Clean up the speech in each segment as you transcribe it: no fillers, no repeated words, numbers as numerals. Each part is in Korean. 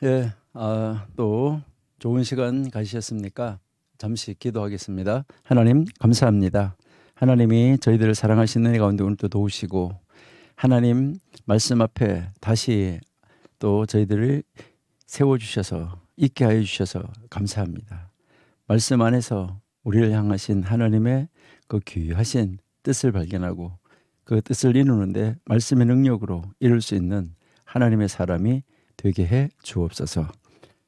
예, 또 좋은 시간 가지셨습니까? 잠시 기도하겠습니다. 하나님, 감사합니다. 하나님이 저희들을 사랑하시는 이 가운데 오늘 또 도우시고, 하나님 말씀 앞에 다시 또 저희들을 세워주셔서, 있게 하여 주셔서 감사합니다. 말씀 안에서 우리를 향하신 하나님의 그 귀하신 뜻을 발견하고, 그 뜻을 이루는데 말씀의 능력으로 이룰 수 있는 하나님의 사람이 되게 해 주옵소서.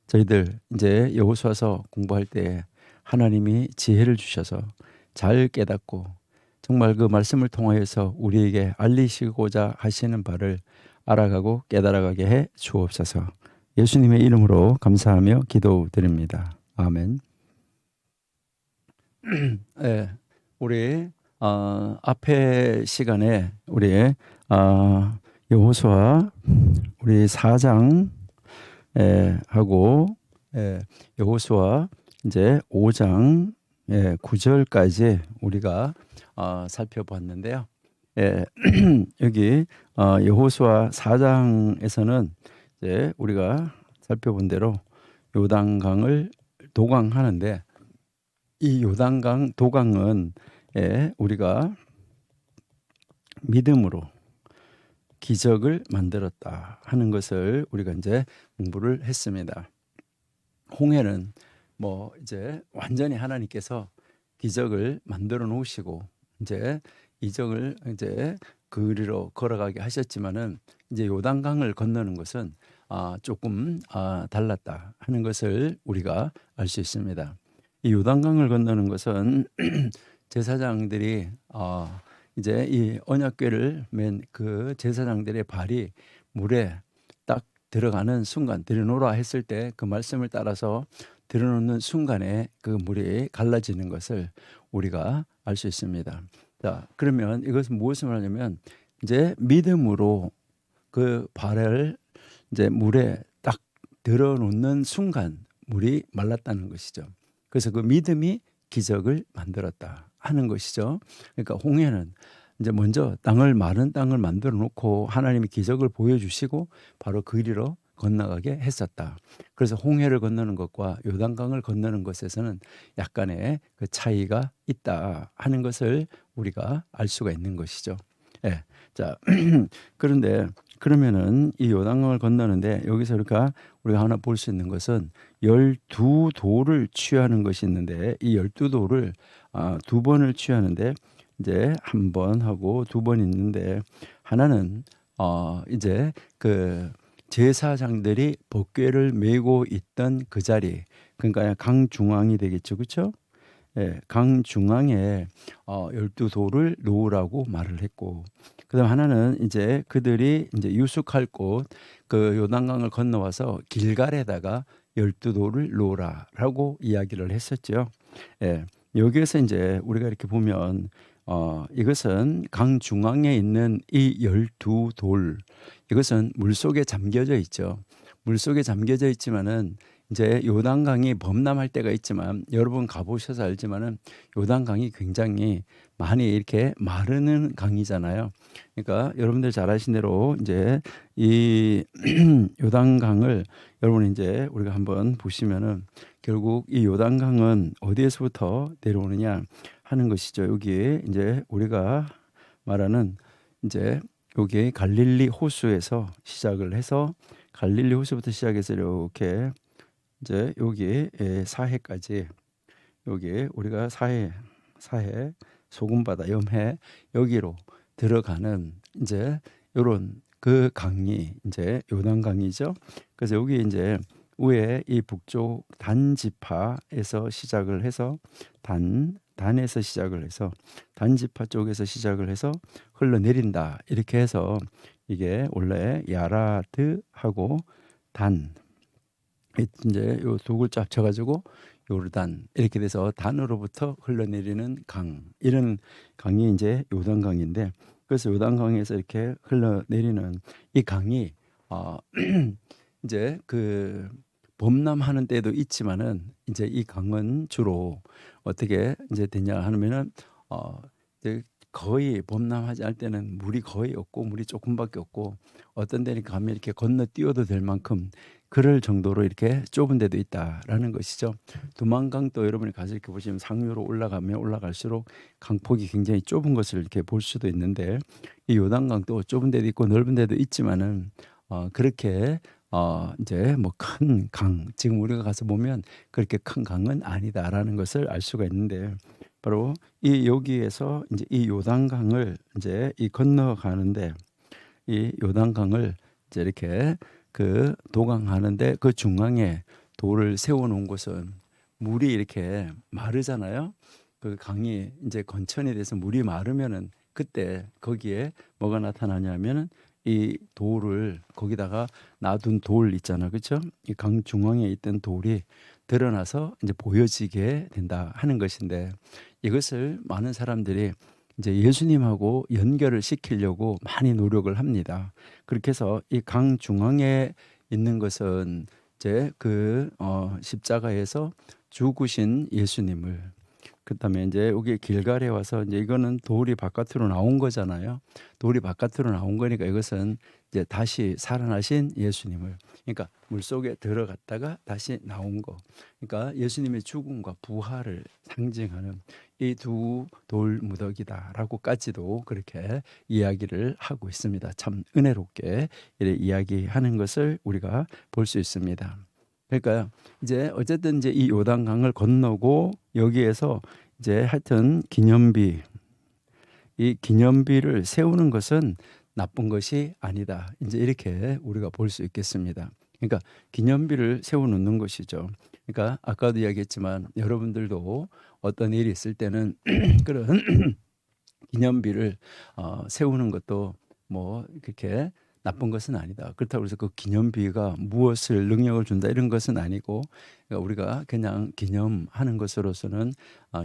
저희들 이제 여호수아서 공부할 때 하나님이 지혜를 주셔서 잘 깨닫고 정말 그 말씀을 통하여서 우리에게 알리시고자 하시는 바를 알아가고 깨달아가게 해 주옵소서. 예수님의 이름으로 감사하며 기도드립니다. 아멘. 예, 우리 앞에 시간에 우리 여호수아 우리 4장 하고 여호수아 이제 5장 9절까지 우리가 살펴봤는데요. 예, 여기 여호수아 4장에서는 이제 우리가 살펴본 대로 요단강을 도강하는데 이 요단강 도강은 우리가 믿음으로 기적을 만들었다 하는 것을 우리가 이제 공부를 했습니다. 홍해는 뭐 이제 완전히 하나님께서 기적을 만들어 놓으시고 이제 이적을 이제 그리로 걸어가게 하셨지만은 이제 요단강을 건너는 것은 조금 달랐다 하는 것을 우리가 알 수 있습니다. 이 요단강을 건너는 것은 제사장들이 이제 이 언약궤를 맨 그 제사장들의 발이 물에 딱 들어가는 순간 들여놓으라 했을 때 그 말씀을 따라서 들여놓는 순간에 그 물이 갈라지는 것을 우리가 알 수 있습니다. 자, 그러면 이것은 무엇을 말하냐면 이제 믿음으로 그 발을 이제 물에 딱 들어놓는 순간 물이 말랐다는 것이죠. 그래서 그 믿음이 기적을 만들었다 하는 것이죠. 그러니까 홍해는 이제 먼저 마른 땅을 만들어 놓고 하나님이 기적을 보여주시고 바로 그리로 건너가게 했었다. 그래서 홍해를 건너는 것과 요단강을 건너는 것에서는 약간의 그 차이가 있다 하는 것을 우리가 알 수가 있는 것이죠. 예. 자, 그런데 그러면은 이 요단강을 건너는데 여기서 우리가 하나 볼 수 있는 것은 12도를 취하는 것이 있는데 이 12도를 두 번을 취하는데 이제 한 번 하고 두 번 있는데 하나는 이제 그 제사장들이 법궤를 메고 있던 그 자리, 그러니까 강 중앙이 되겠죠, 그렇죠? 예, 강 중앙에 12돌을 놓으라고 말을 했고, 그다음 하나는 이제 그들이 이제 유숙할 곳 그 요단강을 건너와서 길갈에다가 12돌을 놓으라라고 이야기를 했었죠. 예, 여기에서 이제 우리가 이렇게 보면 이것은 강 중앙에 있는 이 12돌, 이것은 물속에 잠겨져 있죠. 물속에 잠겨져 있지만은 이제 요단강이 범람할 때가 있지만 여러분 가보셔서 알지만은 요단강이 굉장히 많이 이렇게 마르는 강이잖아요. 그러니까 여러분들 잘 아신 대로 이제 이 요단강을 여러분 이제 우리가 한번 보시면은 결국 이 요단강은 어디에서부터 내려오느냐 하는 것이죠. 여기 이제 우리가 말하는 이제 여기 갈릴리 호수에서 시작을 해서 갈릴리 호수부터 시작해서 이렇게 이제 여기 사해까지 여기 우리가 사해 소금바다 염해 여기로 들어가는 이제 요런 그 강이 이제 요단강이죠. 그래서 여기 이제 위에 이 북쪽 단지파에서 시작을 해서 단에서 시작을 해서 단지파 쪽에서 시작을 해서 흘러내린다 이렇게 해서 이게 원래 야라드하고 단 이제 요 두 글자 합쳐가지고 요르단 이렇게 돼서 단으로부터 흘러내리는 강, 이런 강이 이제 요단강인데, 그래서 요단강에서 이렇게 흘러내리는 이 강이 이제 그 범람하는 때도 있지만은 이제 이 강은 주로 어떻게 이제 되냐 하면은 이제 거의 범람하지 않을 때는 물이 거의 없고 물이 조금밖에 없고 어떤 데는 가면 이렇게 건너뛰어도 될 만큼 그럴 정도로 이렇게 좁은 데도 있다라는 것이죠. 두만강도 여러분이 가서 이렇게 보시면 상류로 올라가면 올라갈수록 강폭이 굉장히 좁은 것을 이렇게 볼 수도 있는데 이 요단강도 좁은 데도 있고 넓은 데도 있지만은 그렇게 이제 뭐 큰 강, 지금 우리가 가서 보면 그렇게 큰 강은 아니다라는 것을 알 수가 있는데 바로 이 여기에서 이제 이 요단강을 이제 이 건너가는데 이 요단강을 이제 이렇게 그 도강하는데 그 중앙에 돌을 세워 놓은 곳은 물이 이렇게 마르잖아요. 그 강이 이제 건천이 돼서 물이 마르면은 그때 거기에 뭐가 나타나냐면은 이 돌을 거기다가 놔둔 돌 있잖아. 그렇죠? 이 강 중앙에 있던 돌이 드러나서 이제 보여지게 된다 하는 것인데 이것을 많은 사람들이 이제 예수님하고 연결을 시키려고 많이 노력을 합니다. 그렇게 해서 이 강 중앙에 있는 것은 이제 그 십자가에서 죽으신 예수님을 그다음에 이제 여기 길갈에 와서 이제 이거는 돌이 바깥으로 나온 거잖아요. 돌이 바깥으로 나온 거니까 이것은 이제 다시 살아나신 예수님을 그러니까 물속에 들어갔다가 다시 나온 거. 그러니까 예수님의 죽음과 부활을 상징하는 이 두 돌 무더기다라고까지도 그렇게 이야기를 하고 있습니다. 참 은혜롭게 이렇게 이야기하는 것을 우리가 볼 수 있습니다. 그러니까 이제 어쨌든 이제 이 요단강을 건너고 여기에서 이제 하여튼 기념비 이 기념비를 세우는 것은 나쁜 것이 아니다. 이제 이렇게 우리가 볼 수 있겠습니다. 그러니까 기념비를 세워 놓는 것이죠. 그러니까 아까도 이야기했지만 여러분들도 어떤 일이 있을 때는 그런 기념비를 세우는 것도 뭐 그렇게 나쁜 것은 아니다. 그렇다고 해서 그 기념비가 무엇을 능력을 준다 이런 것은 아니고 그러니까 우리가 그냥 기념하는 것으로서는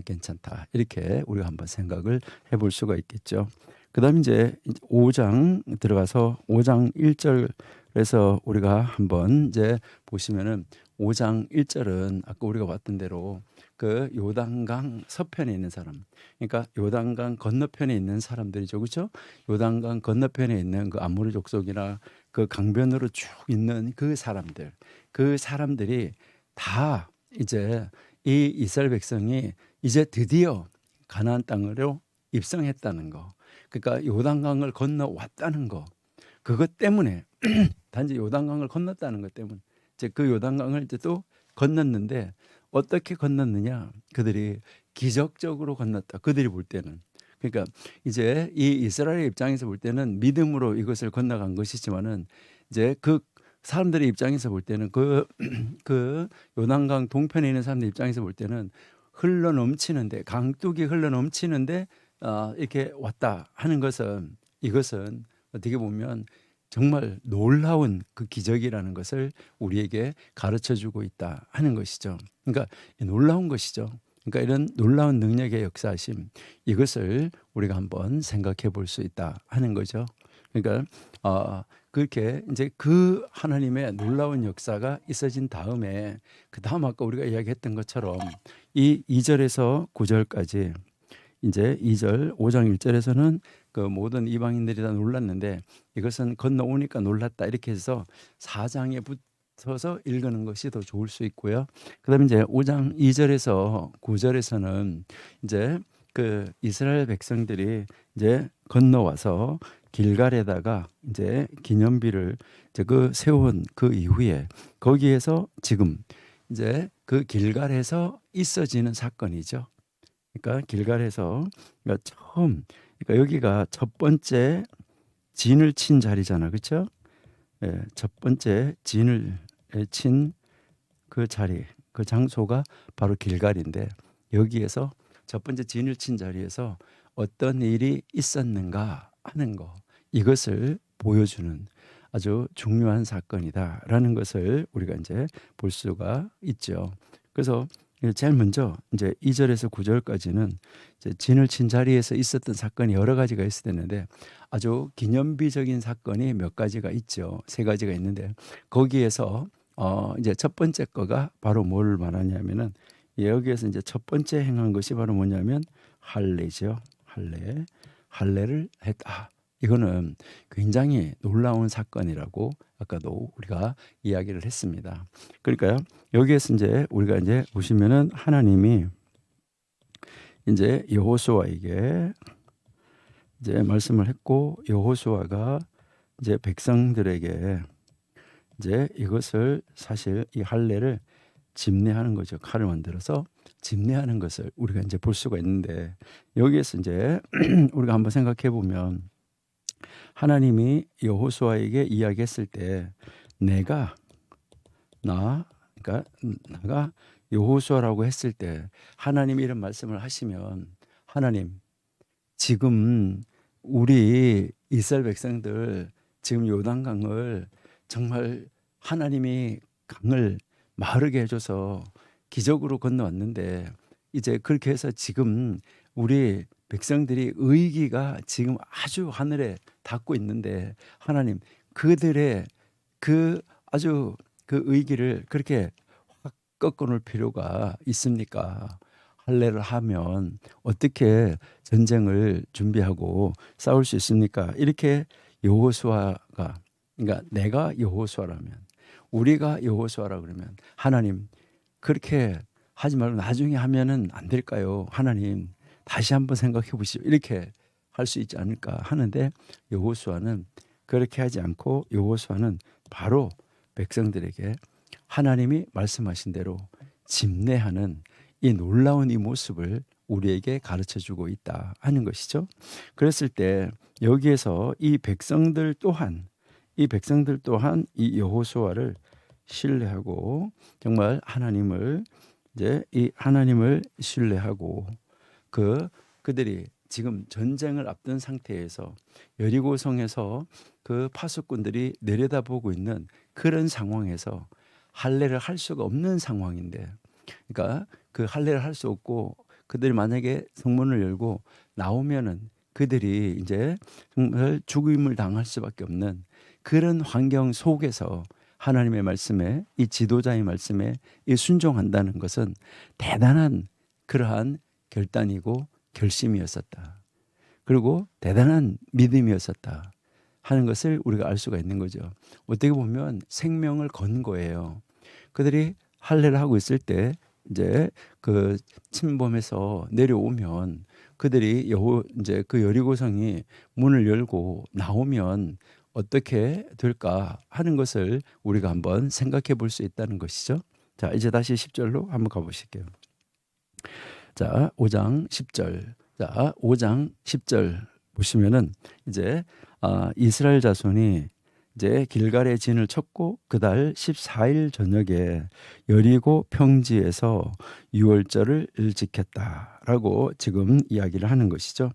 괜찮다. 이렇게 우리가 한번 생각을 해볼 수가 있겠죠. 그다음 이제 5장 들어가서 5장 1절에서 우리가 한번 이제 보시면은 5장 1절은 아까 우리가 봤던 대로 그 요단강 서편에 있는 사람, 그러니까 요단강 건너편에 있는 사람들이죠, 그렇죠? 요단강 건너편에 있는 그 아모리 족속이나 그 강변으로 쭉 있는 그 사람들이 다 이제 이 이스라엘 백성이 이제 드디어 가나안 땅으로 입성했다는 거, 그러니까 요단강을 건너왔다는 거, 그것 때문에 단지 요단강을 건넜다는 것 때문에 이제 그 요단강을 이제 또 건넜는데 어떻게 건넜느냐? 그들이 기적적으로 건넜다. 그들이 볼 때는. 그러니까 이제 이 이스라엘 입장에서 볼 때는 믿음으로 이것을 건너간 것이지만은 이제 그 사람들의 입장에서 볼 때는 그 요단강 동편에 있는 사람들 입장에서 볼 때는 흘러 넘치는데 강둑이 흘러 넘치는데 이렇게 왔다 하는 것은 이것은 어떻게 보면 정말 놀라운 그 기적이라는 것을 우리에게 가르쳐 주고 있다 하는 것이죠. 그러니까 놀라운 것이죠. 그러니까 이런 놀라운 능력의 역사심 이것을 우리가 한번 생각해 볼 수 있다 하는 거죠. 그러니까 그렇게 이제 그 하나님의 놀라운 역사가 있어진 다음에 그 다음 아까 우리가 이야기했던 것처럼 이 2절에서 9절까지 이제 2절 5장 1절에서는 그 모든 이방인들이 다 놀랐는데 이것은 건너오니까 놀랐다 이렇게 해서 4장에 붙어서 읽는 것이 더 좋을 수 있고요. 그다음에 이제 5장 2절에서 9절에서는 이제 그 이스라엘 백성들이 이제 건너와서 길갈에다가 이제 기념비를 이제 그 세운 그 이후에 거기에서 지금 이제 그 길갈에서 있어지는 사건이죠. 그러니까 길갈에서 그러니까 처음 그러니까 여기가 첫 번째 진을 친 자리잖아, 그렇죠? 예, 첫 번째 진을 친 그 자리, 그 장소가 바로 길갈인데 여기에서 첫 번째 진을 친 자리에서 어떤 일이 있었는가 하는 거 이것을 보여주는 아주 중요한 사건이다라는 것을 우리가 이제 볼 수가 있죠. 그래서 제일 먼저 이제 2절에서 9절까지는 이제 진을 친 자리에서 있었던 사건이 여러 가지가 있었는데 아주 기념비적인 사건이 몇 가지가 있죠. 세 가지가 있는데 거기에서 이제 첫 번째 거가 바로 뭘 말하냐면은 여기에서 이제 첫 번째 행한 것이 바로 뭐냐면 할례죠. 할례를 했다. 이거는 굉장히 놀라운 사건이라고 아까도 우리가 이야기를 했습니다. 그러니까요. 여기에서 이제 우리가 이제 보시면은 하나님이 이제 여호수아에게 이제 말씀을 했고, 여호수아가 이제 백성들에게 이제 이것을 사실 이 할례를 집례하는 거죠. 칼을 만들어서 집례하는 것을 우리가 이제 볼 수가 있는데, 여기에서 이제 우리가 한번 생각해 보면 하나님이 여호수아에게 이야기했을 때 내가 그러니까 나가 여호수아라고 했을 때 하나님이 이런 말씀을 하시면, 하나님 지금 우리 이스라엘 백성들 지금 요단강을 정말 하나님이 강을 마르게 해줘서 기적으로 건너왔는데, 이제 그렇게 해서 지금 우리 백성들이 의기가 지금 아주 하늘에 닿고 있는데, 하나님 그들의 그 아주 그 의기를 그렇게 확 꺾어놓을 필요가 있습니까? 할례를 하면 어떻게 전쟁을 준비하고 싸울 수 있습니까? 이렇게 여호수아가, 그러니까 내가 여호수아라면, 우리가 여호수아라 그러면, 하나님 그렇게 하지 말고 나중에 하면은 안 될까요? 하나님 다시 한번 생각해 보시오. 이렇게 할 수 있지 않을까 하는데, 여호수아는 그렇게 하지 않고 여호수아는 바로 백성들에게 하나님이 말씀하신 대로 집례하는 이 놀라운 이 모습을 우리에게 가르쳐 주고 있다 하는 것이죠. 그랬을 때 여기에서 이 백성들 또한 이 여호수아를 신뢰하고, 정말 하나님을 신뢰하고, 그들이 지금 전쟁을 앞둔 상태에서 여리고성에서 그 파수꾼들이 내려다보고 있는 그런 상황에서 할례를 할 수가 없는 상황인데, 그러니까 그 할례를 할 수 없고 그들이 만약에 성문을 열고 나오면은 그들이 이제 정말 죽임을 당할 수밖에 없는 그런 환경 속에서 하나님의 말씀에, 이 지도자의 말씀에 이 순종한다는 것은 대단한 그러한 결단이고 결심이었었다. 그리고 대단한 믿음이었었다 하는 것을 우리가 알 수가 있는 거죠. 어떻게 보면 생명을 건 거예요. 그들이 할례를 하고 있을 때 이제 그 침범해서 내려오면, 그들이 이제 그 여리고성이 문을 열고 나오면 어떻게 될까 하는 것을 우리가 한번 생각해 볼 수 있다는 것이죠. 자, 이제 다시 10절로 한번 가보실게요. 자, 5장 10절. 자, 5장 10절 보시면은 이제 이스라엘 자손이 이제 길갈에 진을 쳤고 그달 14일 저녁에 여리고 평지에서 유월절을 지켰다라고 지금 이야기를 하는 것이죠.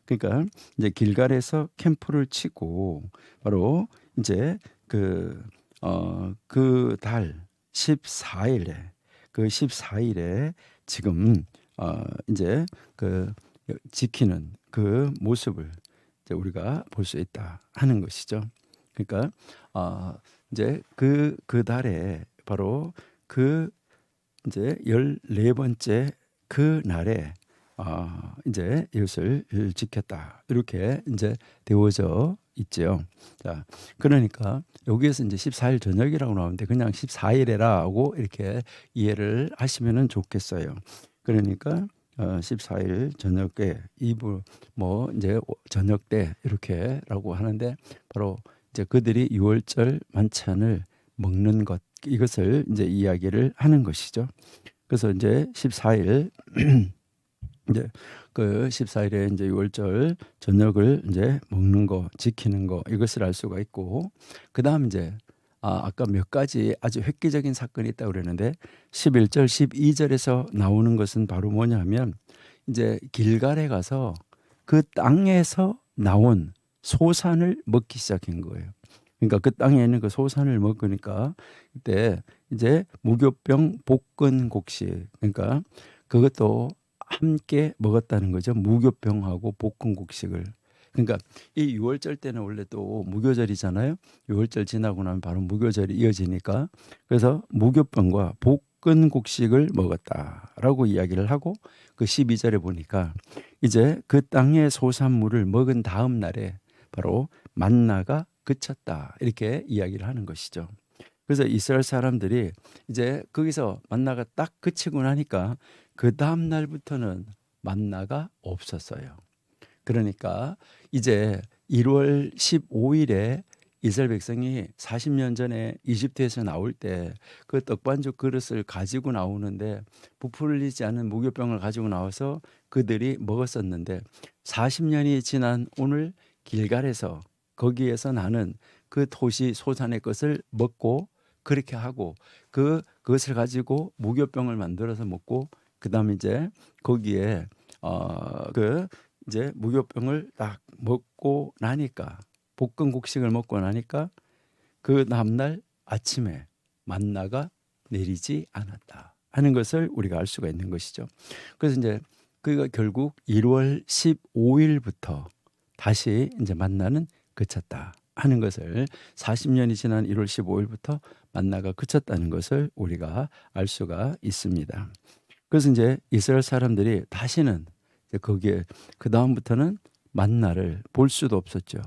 그러니까 이제 길갈에서 캠프를 치고 바로 이제 그 달 14일에 그 14일에 지금 이제 그 지키는 그 모습을 이제 우리가 볼 수 있다 하는 것이죠. 그러니까 이제 그 달에 바로 그 이제 14번째 그 날에 이제 이것을 지켰다 이렇게 이제 되어져 있죠. 자, 그러니까 여기에서 이제 14일 저녁이라고 나오는데 그냥 14일에라고 이렇게 이해를 하시면은 좋겠어요. 그러니까 14일 저녁에 이브 뭐 이제 저녁 때 이렇게라고 하는데, 바로 이제 그들이 유월절 만찬을 먹는 것, 이것을 이제 이야기를 하는 것이죠. 그래서 이제 14일 이제 그 14일에 이제 유월절 저녁을 이제 먹는 거, 지키는 거, 이것을 알 수가 있고, 그다음 이제 아까 몇 가지 아주 획기적인 사건이 있다고 그랬는데 11절, 12절에서 나오는 것은 바로 뭐냐면, 이제 길갈에 가서 그 땅에서 나온 소산을 먹기 시작한 거예요. 그러니까 그 땅에 있는 그 소산을 먹으니까 그때 이제 무교병 볶은 곡식, 그러니까 그것도 함께 먹었다는 거죠. 무교병하고 볶은 곡식을. 그러니까 이 유월절 때는 원래 또 무교절이잖아요. 유월절 지나고 나면 바로 무교절이 이어지니까, 그래서 무교병과 볶은 곡식을 먹었다라고 이야기를 하고, 그 12절에 보니까 이제 그 땅의 소산물을 먹은 다음 날에 바로 만나가 그쳤다 이렇게 이야기를 하는 것이죠. 그래서 이스라엘 사람들이 이제 거기서 만나가 딱 그치고 나니까 그 다음 날부터는 만나가 없었어요. 그러니까 이제 1월 15일에 이스라엘 백성이 40년 전에 이집트에서 나올 때 그 떡반죽 그릇을 가지고 나오는데 부풀리지 않은 무교병을 가지고 나와서 그들이 먹었었는데 40년이 지난 오늘 길갈에서 거기에서 나는 그 토시 소산의 것을 먹고 그렇게 하고 그것을 가지고 무교병을 만들어서 먹고 그다음 이제 거기에 그 이제 무교병을 딱 먹고 나니까 볶은 곡식을 먹고 나니까 그 다음날 아침에 만나가 내리지 않았다 하는 것을 우리가 알 수가 있는 것이죠. 그래서 이제 그가 결국 1월 15일부터 다시 이제 만나는 그쳤다 하는 것을 40년이 지난 1월 15일부터 만나가 그쳤다는 것을 우리가 알 수가 있습니다. 그래서 이제 이스라엘 사람들이 다시는 이제 거기에 그 다음부터는 만나를 볼 수도 없었죠.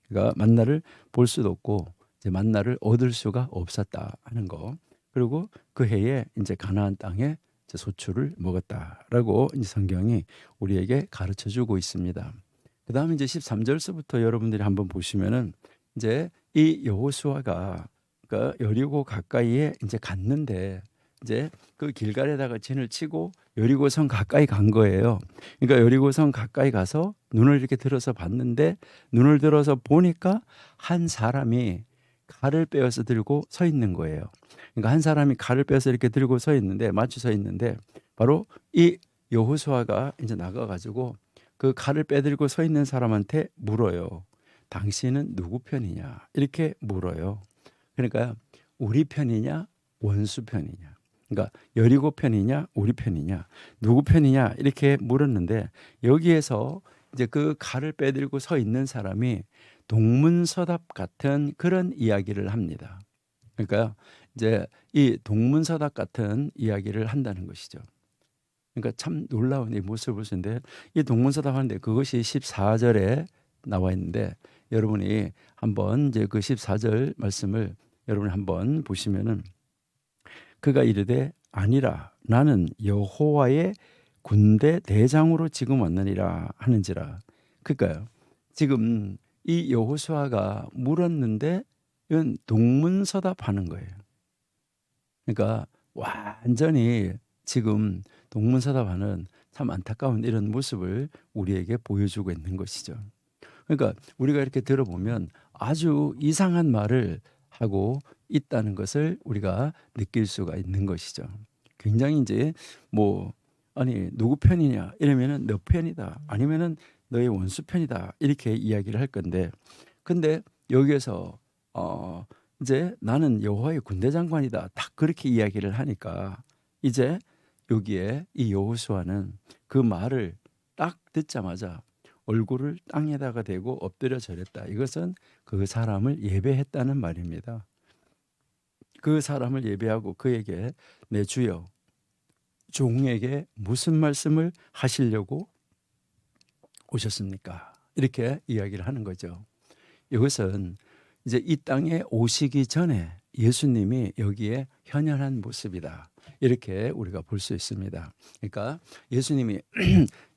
그러니까 만나를 볼 수도 없고 이제 만나를 얻을 수가 없었다 하는 거. 그리고 그 해에 이제 가나안 땅에 이제 소출을 먹었다라고 이제 성경이 우리에게 가르쳐 주고 있습니다. 그다음에 이제 13절서부터 여러분들이 한번 보시면은 이제 이 여호수아가 그러니까 여리고 가까이에 이제 갔는데 이제 그 길갈에다가 진을 치고 여리고성 가까이 간 거예요. 그러니까 여리고성 가까이 가서 눈을 이렇게 들어서 봤는데 눈을 들어서 보니까 한 사람이 칼을 빼어서 들고 서 있는 거예요. 그러니까 한 사람이 칼을 빼서 이렇게 들고 서 있는데 마주 서 있는데 바로 이 여호수아가 이제 나가 가지고 그 칼을 빼들고 서 있는 사람한테 물어요. 당신은 누구 편이냐? 이렇게 물어요. 그러니까 우리 편이냐? 원수 편이냐? 그러니까 여리고 편이냐? 우리 편이냐? 누구 편이냐? 이렇게 물었는데 여기에서 이제 그 칼을 빼들고 서 있는 사람이 동문서답 같은 그런 이야기를 합니다. 그러니까 이제 이 동문서답 같은 이야기를 한다는 것이죠. 그러니까 참 놀라운 이 모습을 보시는데 이 동문서답 하는데 그것이 14절에 나와 있는데 여러분이 한번 이제 그 14절 말씀을 여러분이 한번 보시면은 그가 이르되 아니라 나는 여호와의 군대 대장으로 지금 왔느니라 하는지라. 그러니까요. 지금 이 여호수아가 물었는데 이건 동문서답하는 거예요. 그러니까 완전히 지금 동문서답하는 참 안타까운 이런 모습을 우리에게 보여주고 있는 것이죠. 그러니까 우리가 이렇게 들어보면 아주 이상한 말을 하고 있다는 것을 우리가 느낄 수가 있는 것이죠. 굉장히 이제 뭐 아니 누구 편이냐 이러면은 너 편이다 아니면은 너의 원수 편이다 이렇게 이야기를 할 건데 근데 여기에서 이제 나는 여호와의 군대 장관이다 딱 그렇게 이야기를 하니까 이제 여기에 이 여호수아는 그 말을 딱 듣자마자 얼굴을 땅에다가 대고 엎드려 절했다. 이것은 그 사람을 예배했다는 말입니다. 그 사람을 예배하고 그에게 내 주여 종에게 무슨 말씀을 하시려고 오셨습니까? 이렇게 이야기를 하는 거죠. 이것은 이제 이 땅에 오시기 전에 예수님이 여기에 현현한 모습이다. 이렇게 우리가 볼 수 있습니다. 그러니까 예수님이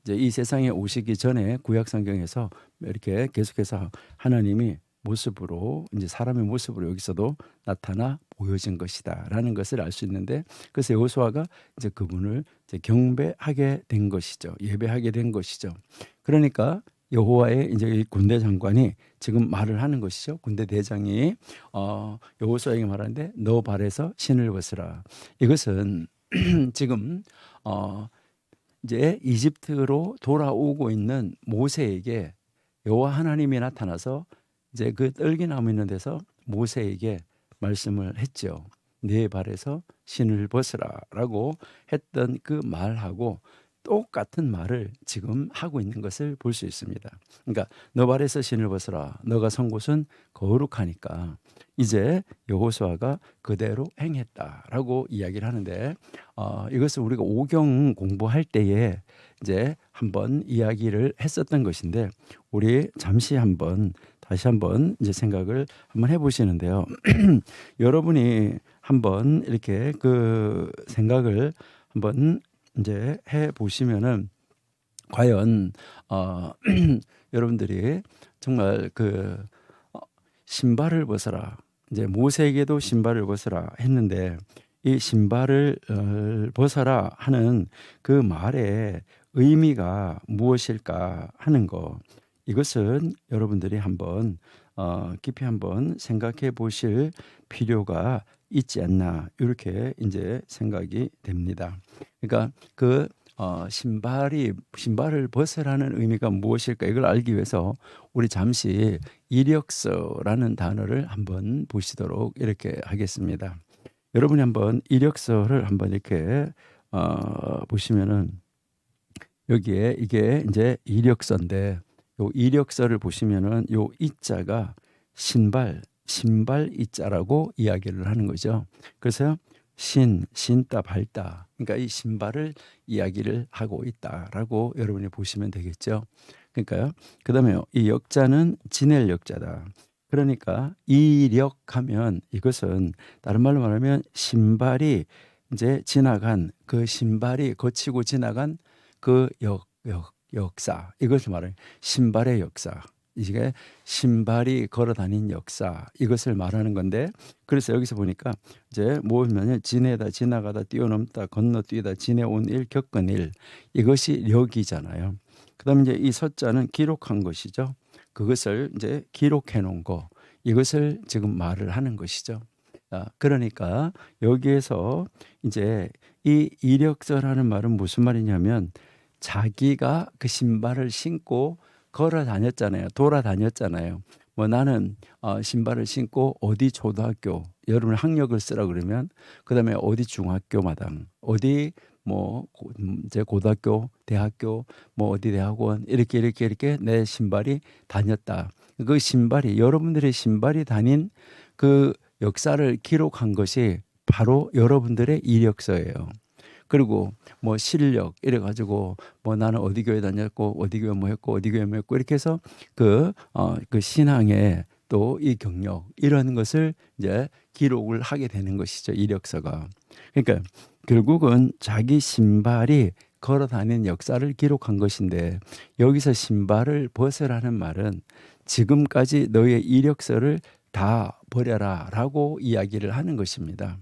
이제 이 세상에 오시기 전에 구약 성경에서 이렇게 계속해서 하나님이 모습으로 이제 사람의 모습으로 여기서도 나타나 보여진 것이다라는 것을 알 수 있는데 그래서 여호수아가 이제 그분을 이제 경배하게 된 것이죠. 예배하게 된 것이죠. 그러니까 여호와의 이제 이 군대 장관이 지금 말을 하는 것이죠. 군대 대장이 여호수아에게 말하는데 너 발에서 신을 벗으라. 이것은 지금 이제 이집트로 돌아오고 있는 모세에게 여호와 하나님이 나타나서 이제 그 떨기나무 있는 데서 모세에게 말씀을 했죠. 네 발에서 신을 벗으라라고 했던 그 말하고 똑같은 말을 지금 하고 있는 것을 볼 수 있습니다. 그러니까 너 발에서 신을 벗으라. 너가 선 곳은 거룩하니까 이제 여호수아가 그대로 행했다라고 이야기를 하는데 이것을 우리가 오경 공부할 때에 이제 한번 이야기를 했었던 것인데 우리 잠시 한번 다시 한번 이제 생각을 한번 해보시는데요. 여러분이 한번 이렇게 그 생각을 한번 이제 해 보시면은 과연 여러분들이 정말 그 어, 신발을 벗어라. 이제 모세에게도 신발을 벗어라 했는데 이 신발을 벗어라 하는 그 말의 의미가 무엇일까 하는 거. 이것은 여러분들이 한번 깊이 한번 생각해 보실 필요가 있지 않나 이렇게 이제 생각이 됩니다. 그러니까 그 신발을 벗으라는 의미가 무엇일까 이걸 알기 위해서 우리 잠시 이력서라는 단어를 한번 보시도록 이렇게 하겠습니다. 여러분이 한번 이력서를 한번 이렇게 보시면은 여기에 이게 이제 이력서인데 요 이력서를 보시면은 요 이자가 신발 이자라고 이야기를 하는 거죠. 그래서 신다 밝다. 그러니까 이 신발을 이야기를 하고 있다라고 여러분이 보시면 되겠죠. 그러니까요. 그다음에 이 역자는 지낼 역자다. 그러니까 이력하면 이것은 다른 말로 말하면 신발이 이제 지나간 그 신발이 거치고 지나간 그 역사 이것을 말해요. 신발의 역사. 이게 신발이 걸어 다닌 역사 이것을 말하는 건데 그래서 여기서 보니까 이제 뭐냐면 지내다 지나가다 뛰어넘다 건너뛰다 지내온 일 겪은 일 이것이 력이잖아요. 그다음에 이제 이 서자는 기록한 것이죠. 그것을 이제 기록해 놓은 거 이것을 지금 말을 하는 것이죠. 그러니까 여기에서 이제 이 이력서라는 말은 무슨 말이냐면 자기가 그 신발을 신고 걸어 다녔잖아요. 돌아다녔잖아요. 뭐 나는 신발을 신고 어디 초등학교 여러분 학력을 쓰라 그러면 그다음에 어디 중학교 마당 어디 뭐 이제 고등학교 대학교 뭐 어디 대학원 이렇게 내 신발이 다녔다. 그 신발이 여러분들의 신발이 다닌 그 역사를 기록한 것이 바로 여러분들의 이력서예요. 그리고 뭐 실력 이래 가지고 뭐 나는 어디 교회 다녔고 어디 교회 뭐 했고 어디 교회 뭐 했고 이렇게 해서 그 신앙의 또 이 경력 이런 것을 이제 기록을 하게 되는 것이죠. 이력서가. 그러니까 결국은 자기 신발이 걸어 다니는 역사를 기록한 것인데 여기서 신발을 벗으라는 말은 지금까지 너의 이력서를 다 버려라라고 이야기를 하는 것입니다.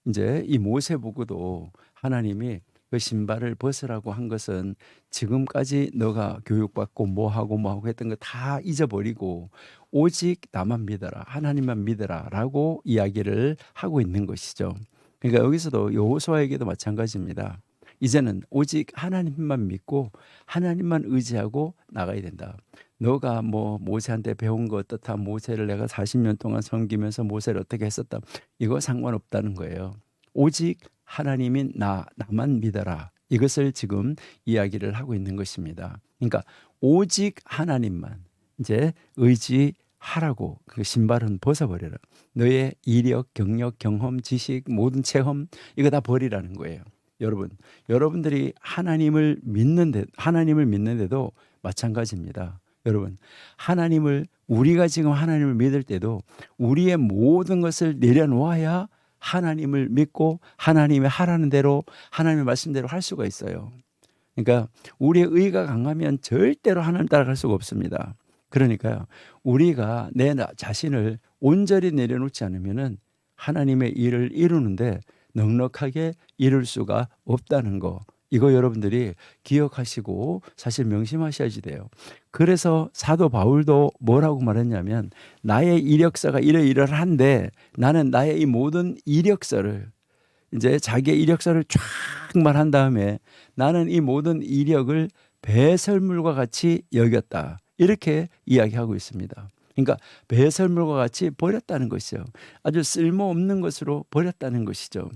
이제 이 모세 보고도 하나님이 그 신발을 벗으라고 한 것은 지금까지 너가 교육받고 뭐하고 했던 거 다 잊어버리고 오직 나만 믿어라 하나님만 믿어라라고 이야기를 하고 있는 것이죠. 그러니까 여기서도 여호수아에게도 마찬가지입니다. 이제는 오직 하나님만 믿고 하나님만 의지하고 나가야 된다. 너가 뭐 모세한테 배운 거 어떻다 모세를 내가 40년 동안 섬기면서 모세를 어떻게 했었다 이거 상관없다는 거예요. 오직 하나님인 나만 믿어라. 이것을 지금 이야기를 하고 있는 것입니다. 그러니까 오직 하나님만 이제 의지하라고 그 신발은 벗어버려라. 너의 이력, 경력, 경험, 지식, 모든 체험 이거 다 버리라는 거예요. 여러분들이 하나님을 믿는데도 마찬가지입니다. 여러분, 우리가 지금 하나님을 믿을 때도 우리의 모든 것을 내려놓아야 하나님을 믿고 하나님이 하라는 대로 하나님의 말씀대로 할 수가 있어요. 그러니까 우리의 의가 강하면 절대로 하나님 따라갈 수가 없습니다. 그러니까요. 우리가 내 자신을 온전히 내려놓지 않으면은 하나님의 일을 이루는데 넉넉하게 이룰 수가 없다는 거. 이거 여러분들이 기억하시고 사실 명심하셔야지 돼요. 그래서 사도 바울도 뭐라고 말했냐면 나의 이력서가 이러이러한데 나는 나의 이 모든 이력서를 이제 자기의 이력서를 쫙 말한 다음에 나는 이 모든 이력을 배설물과 같이 여겼다. 이렇게 이야기하고 있습니다. 그러니까 배설물과 같이 버렸다는 것이죠. 아주 쓸모없는 것으로 버렸다는 것이죠.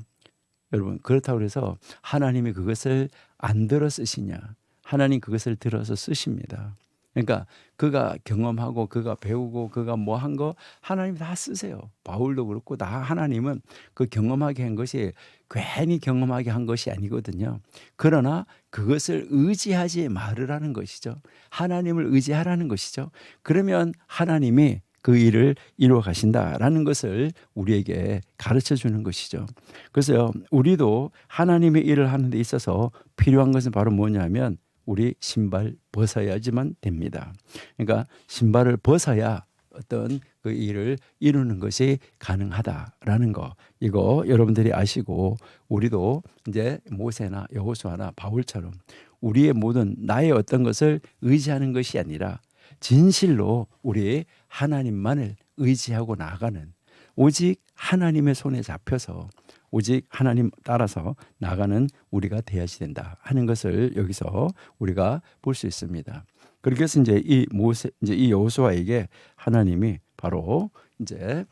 여러분 그렇다고 해서 하나님이 그것을 안 들어 쓰시냐? 하나님 그것을 들어서 쓰십니다. 그러니까 그가 경험하고 그가 배우고 그가 뭐 한 거 하나님 다 쓰세요. 바울도 그렇고 다 하나님은 그 경험하게 한 것이 괜히 경험하게 한 것이 아니거든요. 그러나 그것을 의지하지 말으라는 것이죠. 하나님을 의지하라는 것이죠. 그러면 하나님이 그 일을 이루어 가신다라는 것을 우리에게 가르쳐 주는 것이죠. 그래서 우리도 하나님의 일을 하는 데 있어서 필요한 것은 바로 뭐냐면 우리 신발 벗어야지만 됩니다. 그러니까 신발을 벗어야 어떤 그 일을 이루는 것이 가능하다라는 거, 이거 여러분들이 아시고 우리도 이제 모세나 여호수아나 바울처럼 우리의 모든 나의 어떤 것을 의지하는 것이 아니라 진실로 우리 하나님만을 의지하고 나가는, 오직 하나님의 손에 잡혀서 오직 하나님 따라서 나가는 우리가 되어야 된다 하는 것을 여기서 우리가 볼 수 있습니다. 그래서 이제 이 모세, 이제 이 여호수아에게 하나님이 바로 이제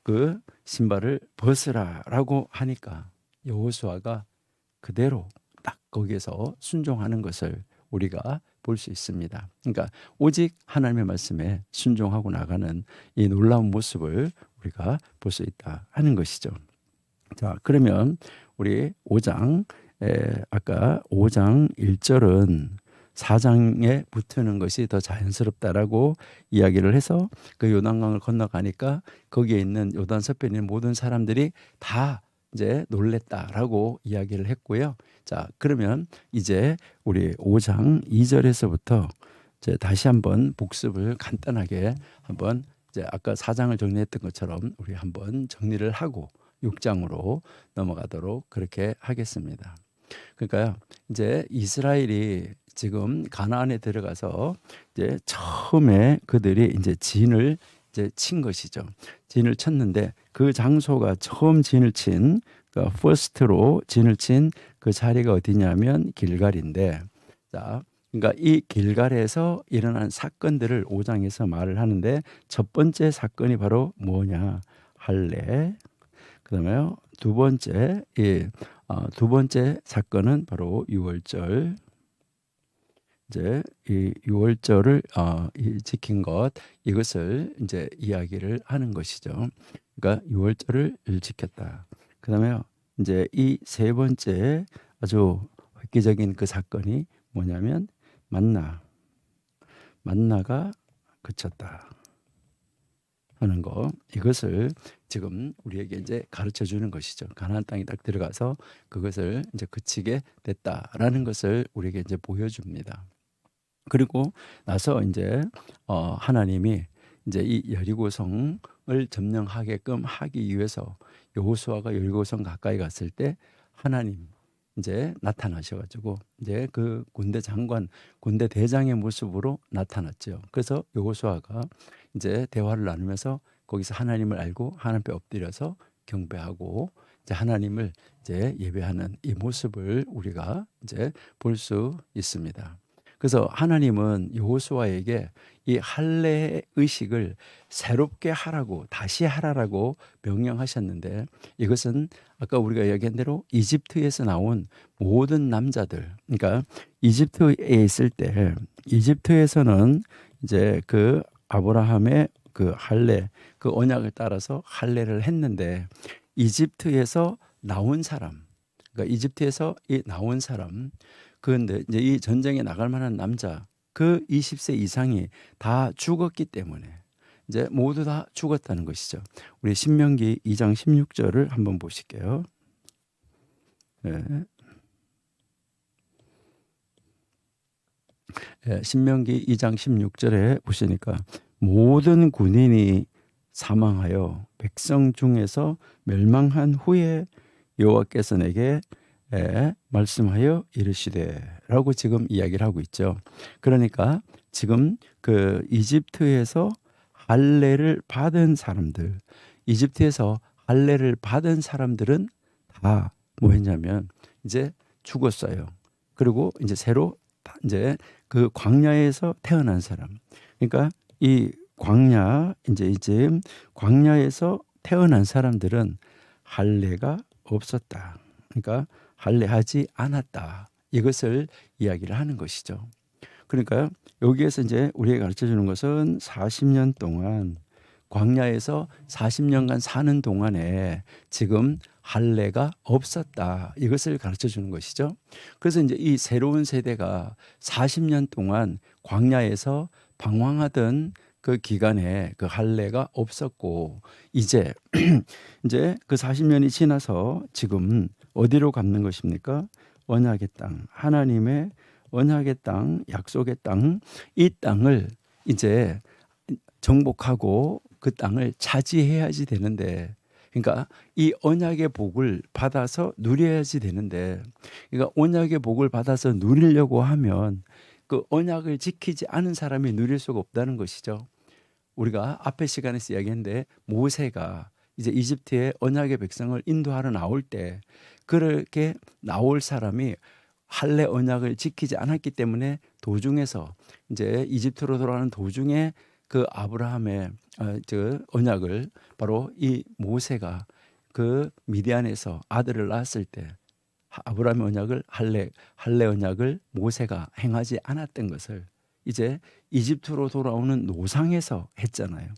그 신발을 벗으라라고 하니까 여호수아가 그대로 딱 거기에서 순종하는 것을 우리가 볼 수 있습니다. 그러니까 오직 하나님의 말씀에 순종하고 나가는 이 놀라운 모습을 우리가 볼 수 있다 하는 것이죠. 자, 그러면 우리 5장, 아까 5장 1절은 4장에 붙는 것이 더 자연스럽다라고 이야기를 해서 그 요단강을 건너가니까 거기에 있는 요단 서편에 있는 모든 사람들이 다 이제 놀랬다라고 이야기를 했고요. 자, 그러면 이제 우리 5장 2절에서부터 이제 다시 한번 복습을 간단하게 한번 이제 아까 4장을 정리했던 것처럼 우리 한번 정리를 하고 6장으로 넘어가도록 그렇게 하겠습니다. 그러니까요, 이제 이스라엘이 지금 가나안에 들어가서 이제 처음에 그들이 이제 진을 이제 친 것이죠. 진을 쳤는데 그 장소가 처음 진을 친, 그러니까 퍼스트로 진을 친 그 자리가 어디냐면 길갈인데, 자, 그러니까 이 길갈에서 일어난 사건들을 5장에서 말을 하는데 첫 번째 사건이 바로 뭐냐? 할례. 그다음에 두 번째 사건은 바로 유월절. 이제 이 유월절을 지킨 것, 이것을 이제 이야기를 하는 것이죠. 그러니까 유월절을 지켰다. 그다음에 이제 이 세 번째 아주 획기적인 그 사건이 뭐냐면 만나가 그쳤다 하는 거, 이것을 지금 우리에게 이제 가르쳐 주는 것이죠. 가나안 땅에 딱 들어가서 그것을 이제 그치게 됐다라는 것을 우리에게 이제 보여줍니다. 그리고 나서 이제 하나님이 이제 이 여리고성을 점령하게끔 하기 위해서 여호수아가 여리고성 가까이 갔을 때 하나님 이제 나타나셔가지고 이제 그 군대 장관, 군대 대장의 모습으로 나타났죠. 그래서 여호수아가 이제 대화를 나누면서 거기서 하나님을 알고 하나님 앞에 엎드려서 경배하고 이제 하나님을 이제 예배하는 이 모습을 우리가 이제 볼 수 있습니다. 그래서 하나님은 여호수아에게 이 할례 의식을 새롭게 하라고, 다시 하라고 명령하셨는데, 이것은 아까 우리가 이야기한 대로 이집트에서 나온 모든 남자들, 그러니까 이집트에 있을 때 이집트에서는 이제 그 아브라함의 그 할례, 그 언약을 따라서 할례를 했는데, 이집트에서 나온 사람, 그러니까 이집트에서 나온 사람, 그런데 이제 이 전쟁에 나갈 만한 남자 그 20세 이상이 다 죽었기 때문에 이제 모두 다 죽었다는 것이죠. 우리 신명기 2장 16절을 한번 보실게요. 네. 신명기 2장 16절에 보시니까 모든 군인이 사망하여 백성 중에서 멸망한 후에 여호와께서 내게 말씀하여 이르시되라고 지금 이야기를 하고 있죠. 그러니까 지금 그 이집트에서 할례를 받은 사람들, 이집트에서 할례를 받은 사람들은 다 뭐 했냐면 이제 죽었어요. 그리고 이제 새로 이제 그 광야에서 태어난 사람. 그러니까 이 이제 광야에서 태어난 사람들은 할례가 없었다. 그러니까 할례하지 않았다. 이것을 이야기를 하는 것이죠. 그러니까 여기에서 이제 우리에게 가르쳐 주는 것은 40년 동안 광야에서 40년간 사는 동안에 지금 할례가 없었다. 이것을 가르쳐 주는 것이죠. 그래서 이제 이 새로운 세대가 40년 동안 광야에서 방황하던 그 기간에 그 할례가 없었고 이제 이제 그 40년이 지나서 지금 어디로 가는 것입니까? 언약의 땅, 하나님의 언약의 땅, 약속의 땅, 이 땅을 이제 정복하고 그 땅을 차지해야지 되는데, 그러니까 이 언약의 복을 받아서 누려야지 되는데, 그러니까 언약의 복을 받아서 누리려고 하면 그 언약을 지키지 않은 사람이 누릴 수가 없다는 것이죠. 우리가 앞에 시간에서 이야기했는데 모세가 이제 이집트의 언약의 백성을 인도하러 나올 때 그렇게 나올 사람이 할례 언약을 지키지 않았기 때문에 도중에서 이제 이집트로 돌아가는 도중에 그 아브라함의 저 언약을 바로 이 모세가 그 미디안에서 아들을 낳았을 때 아브라함의 언약을 할례 언약을 모세가 행하지 않았던 것을 이제 이집트로 돌아오는 노상에서 했잖아요.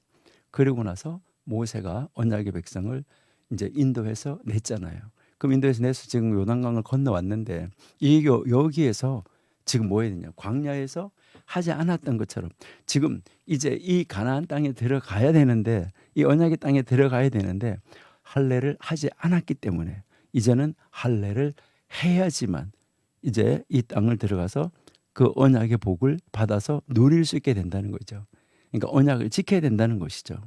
그리고 나서 모세가 언약의 백성을 이제 인도해서 냈잖아요. 그럼 인도에서 내서 지금 요단강을 건너왔는데 여기에서 지금 뭐 해야 되냐? 광야에서 하지 않았던 것처럼 지금 이제 이 가나안 땅에 들어가야 되는데 이 언약의 땅에 들어가야 되는데 할례를 하지 않았기 때문에 이제는 할례를 해야지만 이제 이 땅을 들어가서 그 언약의 복을 받아서 누릴 수 있게 된다는 거죠. 그러니까 언약을 지켜야 된다는 것이죠.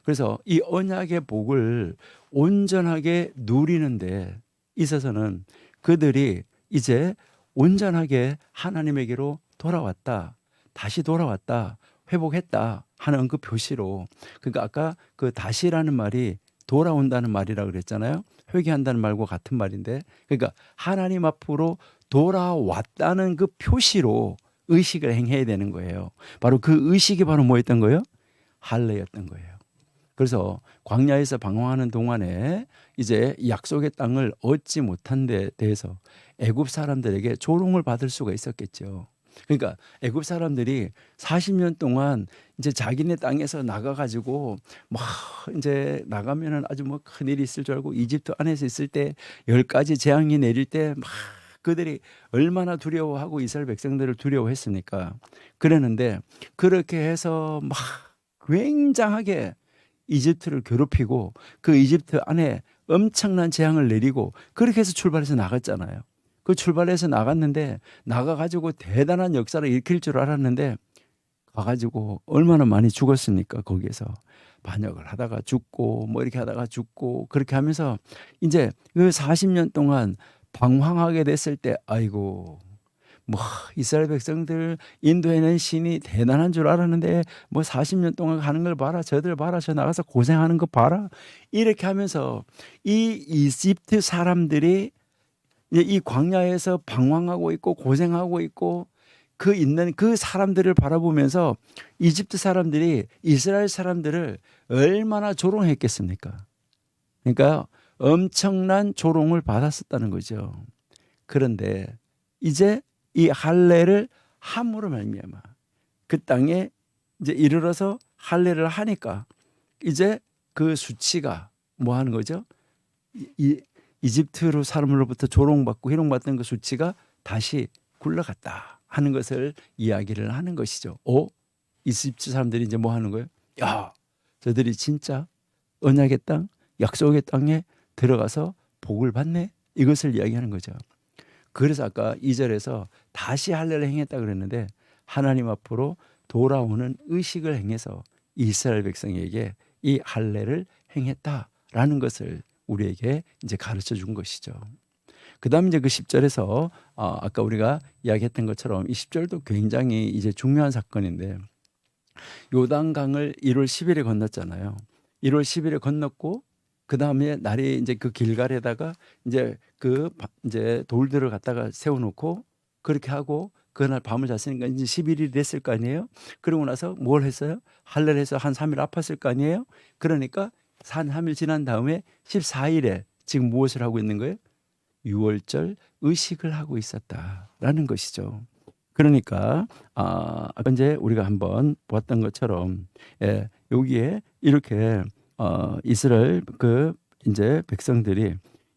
그래서 이 언약의 복을 온전하게 누리는 데 있어서는 그들이 이제 온전하게 하나님에게로 돌아왔다, 다시 돌아왔다, 회복했다 하는 그 표시로, 그러니까 아까 그 다시라는 말이 돌아온다는 말이라고 그랬잖아요. 회개한다는 말과 같은 말인데, 그러니까 하나님 앞으로 돌아왔다는 그 표시로 의식을 행해야 되는 거예요. 바로 그 의식이 바로 뭐였던 거예요? 할례였던 거예요. 그래서 광야에서 방황하는 동안에 이제 약속의 땅을 얻지 못한 데 대해서 애굽 사람들에게 조롱을 받을 수가 있었겠죠. 그러니까 애굽 사람들이 40년 동안 이제 자기네 땅에서 나가가지고 막 이제 나가면은 아주 뭐 큰일이 있을 줄 알고 이집트 안에서 있을 때 10가지 재앙이 내릴 때 막 그들이 얼마나 두려워하고 이스라엘 백성들을 두려워했습니까? 그랬는데 그렇게 해서 막 굉장하게 이집트를 괴롭히고 그 이집트 안에 엄청난 재앙을 내리고 그렇게 해서 출발해서 나갔잖아요. 그 출발해서 나갔는데 나가가지고 대단한 역사를 일으킬 줄 알았는데 가가지고 얼마나 많이 죽었습니까? 거기에서 반역을 하다가 죽고 뭐 이렇게 하다가 죽고 그렇게 하면서 이제 그 40년 동안 방황하게 됐을 때 아이고 뭐 이스라엘 백성들 인도에는 신이 대단한 줄 알았는데 뭐 40년 동안 가는 걸 봐라, 저들 봐라, 저 나가서 고생하는 거 봐라, 이렇게 하면서 이 이집트 사람들이 이제 이 광야에서 방황하고 있고 고생하고 있고 그 있는 그 사람들을 바라보면서 이집트 사람들이 이스라엘 사람들을 얼마나 조롱했겠습니까? 그러니까 엄청난 조롱을 받았었다는 거죠. 그런데 이제 이 할례를 함으로 말미암아 그 땅에 이제 이르러서 할례를 하니까 이제 그 수치가 뭐 하는 거죠? 이집트로 사람으로부터 조롱받고 희롱받던 그 수치가 다시 굴러갔다 하는 것을 이야기를 하는 것이죠. 이집트 사람들이 이제 뭐 하는 거예요? 야, 저들이 진짜 언약의 땅, 약속의 땅에 들어가서 복을 받네? 이것을 이야기하는 거죠. 그래서 아까 2절에서 다시 할례를 행했다 그랬는데 하나님 앞으로 돌아오는 의식을 행해서 이스라엘 백성에게 이 할례를 행했다라는 것을 우리에게 이제 가르쳐 준 것이죠. 그다음 이제 그 10절에서 아까 우리가 이야기했던 것처럼 이 10절도 굉장히 이제 중요한 사건인데 요단강을 1월 10일에 건넜잖아요. 1월 10일에 건넜고 그 다음에 날이 이제 그 길갈에다가 이제 이제 돌들을 갖다가 세워놓고 그렇게 하고 그날 밤을 잤으니까 이제 11일이 됐을 거 아니에요. 그러고 나서 뭘 했어요? 할례를 해서 한 3일 아팠을 거 아니에요. 그러니까 한 3일 지난 다음에 14일에 지금 무엇을 하고 있는 거예요? 유월절 의식을 하고 있었다라는 것이죠. 그러니까 아까 이제 우리가 한번 보았던 것처럼 여기에 이렇게 이스라엘 그 이제 백성들이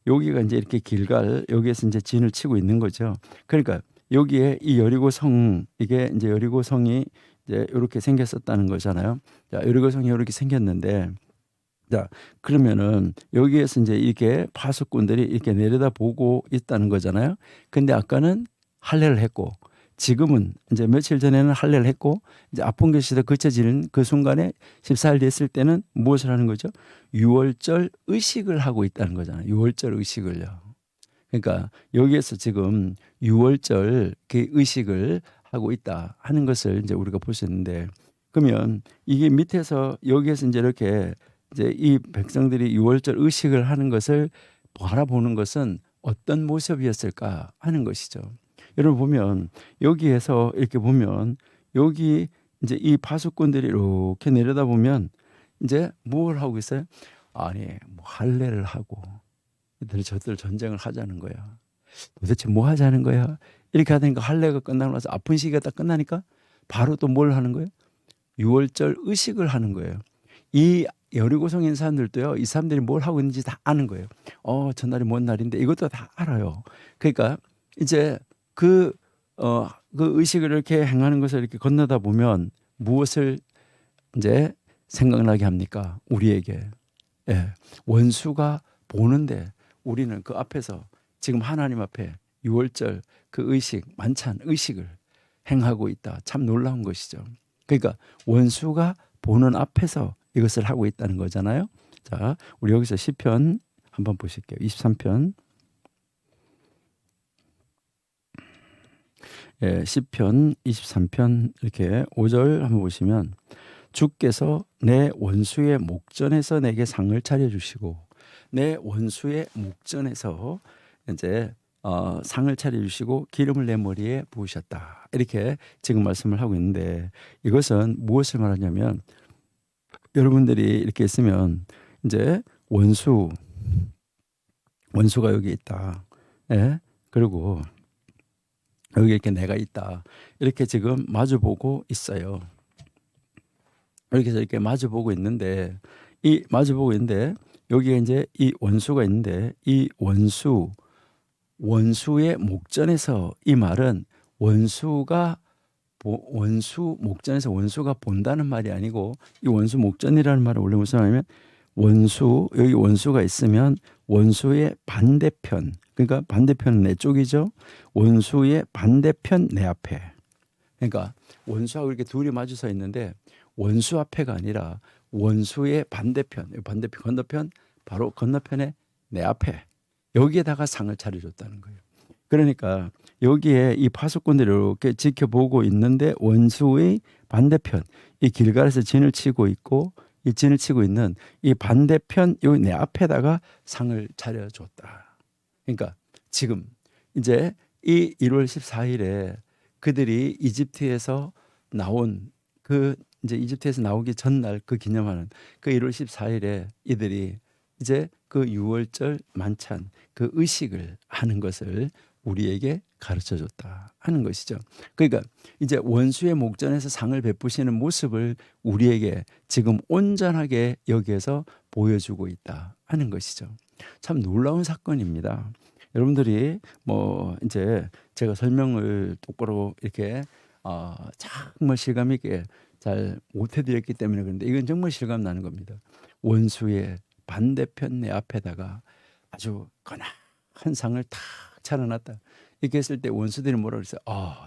여기가 이제 이렇게 길갈 여기에서 이제 진을 치고 있는 거죠. 그러니까 여기에 이 여리고 성 이게 이제 여리고 성이 이제 이렇게 생겼었다는 거잖아요. 자, 여리고 성이 이렇게 생겼는데 자, 그러면은 여기에서 이제 이렇게 파수꾼들이 이렇게 내려다보고 있다는 거잖아요. 근데 아까는 할례를 했고 지금은 이제 며칠 전에는 할례를 했고 이제 아폰게시대 그쳐지는 그 순간에 14일 됐을 때는 무엇을 하는 거죠? 유월절 의식을 하고 있다는 거잖아요. 유월절 의식을요. 그러니까 여기에서 지금 유월절 그 의식을 하고 있다 하는 것을 이제 우리가 볼 수 있는데 그러면 이게 밑에서 여기에서 이제 이렇게 이제 이 백성들이 유월절 의식을 하는 것을 바라보는 것은 어떤 모습이었을까 하는 것이죠. 여러분 보면 여기에서 이렇게 보면 여기 이제 이 파수꾼들이 이렇게 내려다보면 이제 뭘 하고 있어요? 아니 뭐 할례를 하고 저들 전쟁을 하자는 거야. 도대체 뭐 하자는 거야? 이렇게 하다니까 할례가 끝나고 나서 아픈 시기가 딱 끝나니까 바로 또 뭘 하는 거예요? 유월절 의식을 하는 거예요. 이 여리고성인 사람들도요. 이 사람들이 뭘 하고 있는지 다 아는 거예요. 전날이 뭔 날인데 이것도 다 알아요. 그러니까 이제 그 의식을 이렇게 행하는 것을 이렇게 건너다 보면 무엇을 이제 생각나게 합니까? 우리에게 원수가 보는데 우리는 그 앞에서 지금 하나님 앞에 유월절 그 의식 만찬 의식을 행하고 있다. 참 놀라운 것이죠. 그러니까 원수가 보는 앞에서 이것을 하고 있다는 거잖아요. 자, 우리 여기서 시편 한번 보실게요. 23편. 시편 23편 이렇게 5절 한번 보시면 주께서 내 원수의 목전에서 내게 상을 차려주시고 내 원수의 목전에서 이제 상을 차려주시고 기름을 내 머리에 부으셨다. 이렇게 지금 말씀을 하고 있는데 이것은 무엇을 말하냐면 여러분들이 이렇게 있으면 이제 원수가 여기 있다. 그리고 여기 이렇게 내가 있다. 이렇게 지금 마주보고 있어요. 이렇게 해서 이렇게 마주보고 있는데 여기에 이제 이 원수가 있는데 이 원수의 목전에서 이 말은 원수 목전에서 원수가 본다는 말이 아니고 이 원수 목전이라는 말은 원래 무슨 말이냐면 여기 원수가 있으면 원수의 반대편 그러니까 반대편은 내 쪽이죠. 원수의 반대편 내 앞에 그러니까 원수하고 이렇게 둘이 마주 서 있는데 원수 앞에가 아니라 원수의 반대편 건너편 바로 건너편에 내 앞에 여기에다가 상을 차려줬다는 거예요. 그러니까 여기에 이 파수꾼들이 이렇게 지켜보고 있는데 원수의 반대편 이 길갈에서 진을 치고 있고 이 진을 치고 있는 이 반대편 여기 내 앞에다가 상을 차려줬다. 그러니까 지금 이제 이 1월 14일에 그들이 이집트에서 나온 이제 이집트에서 나오기 전날 그 기념하는 그 1월 14일에 이들이 이제 그 유월절 만찬 그 의식을 하는 것을 우리에게 가르쳐 줬다 하는 것이죠. 그러니까 이제 원수의 목전에서 상을 베푸시는 모습을 우리에게 지금 온전하게 여기에서 보여주고 있다 하는 것이죠. 참 놀라운 사건입니다. 여러분들이 뭐 이제 제가 설명을 똑바로 이렇게 정말 실감 있게 잘 못해드렸기 때문에 그런데 이건 정말 실감 나는 겁니다. 원수의 반대편 내 앞에다가 아주 거나한 상을 탁 차려놨다. 이렇게 했을 때 원수들이 뭐라 그랬어요?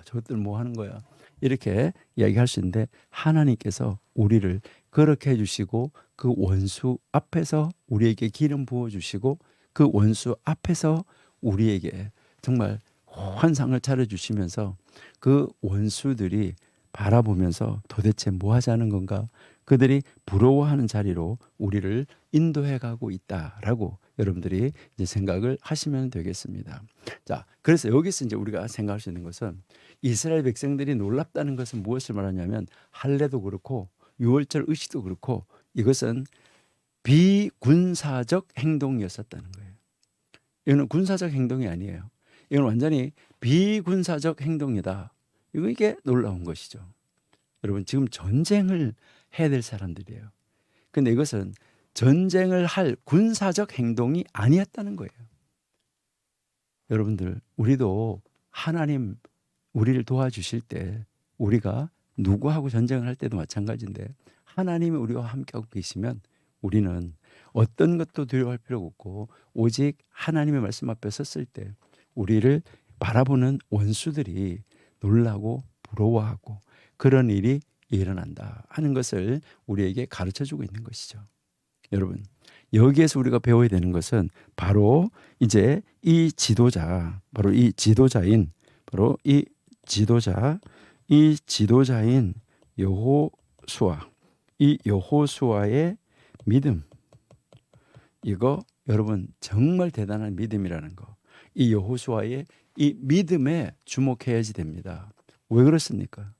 저것들 뭐 하는 거야? 이렇게 이야기할 수 있는데 하나님께서 우리를 그렇게 해주시고 그 원수 앞에서 우리에게 기름 부어주시고 그 원수 앞에서 우리에게 정말 환상을 차려주시면서 그 원수들이 바라보면서 도대체 뭐 하자는 건가? 그들이 부러워하는 자리로 우리를 인도해 가고 있다라고 여러분들이 이제 생각을 하시면 되겠습니다. 자, 그래서 여기서 이제 우리가 생각할 수 있는 것은 이스라엘 백성들이 놀랍다는 것은 무엇을 말하냐면 할례도 그렇고 유월절 의식도 그렇고 이것은 비군사적 행동이었었다는 거예요. 이거는 군사적 행동이 아니에요. 이건 완전히 비군사적 행동이다. 이게 놀라운 것이죠. 여러분 지금 전쟁을 해야 될 사람들이에요. 근데 이것은 전쟁을 할 군사적 행동이 아니었다는 거예요. 여러분들 우리도 하나님 우리를 도와주실 때 우리가 누구하고 전쟁을 할 때도 마찬가지인데 하나님이 우리와 함께하고 계시면 우리는 어떤 것도 두려워할 필요가 없고 오직 하나님의 말씀 앞에 섰을 때 우리를 바라보는 원수들이 놀라고 부러워하고 그런 일이 일어난다 하는 것을 우리에게 가르쳐주고 있는 것이죠. 여러분 여기에서 우리가 배워야 되는 것은 바로 이제 이 지도자, 바로 이 지도자인 여호수아, 이 여호수아의 믿음, 이거 여러분 정말 대단한 믿음이라는 거. 이 여호수아의 이 믿음에 주목해야지 됩니다. 왜 그렇습니까?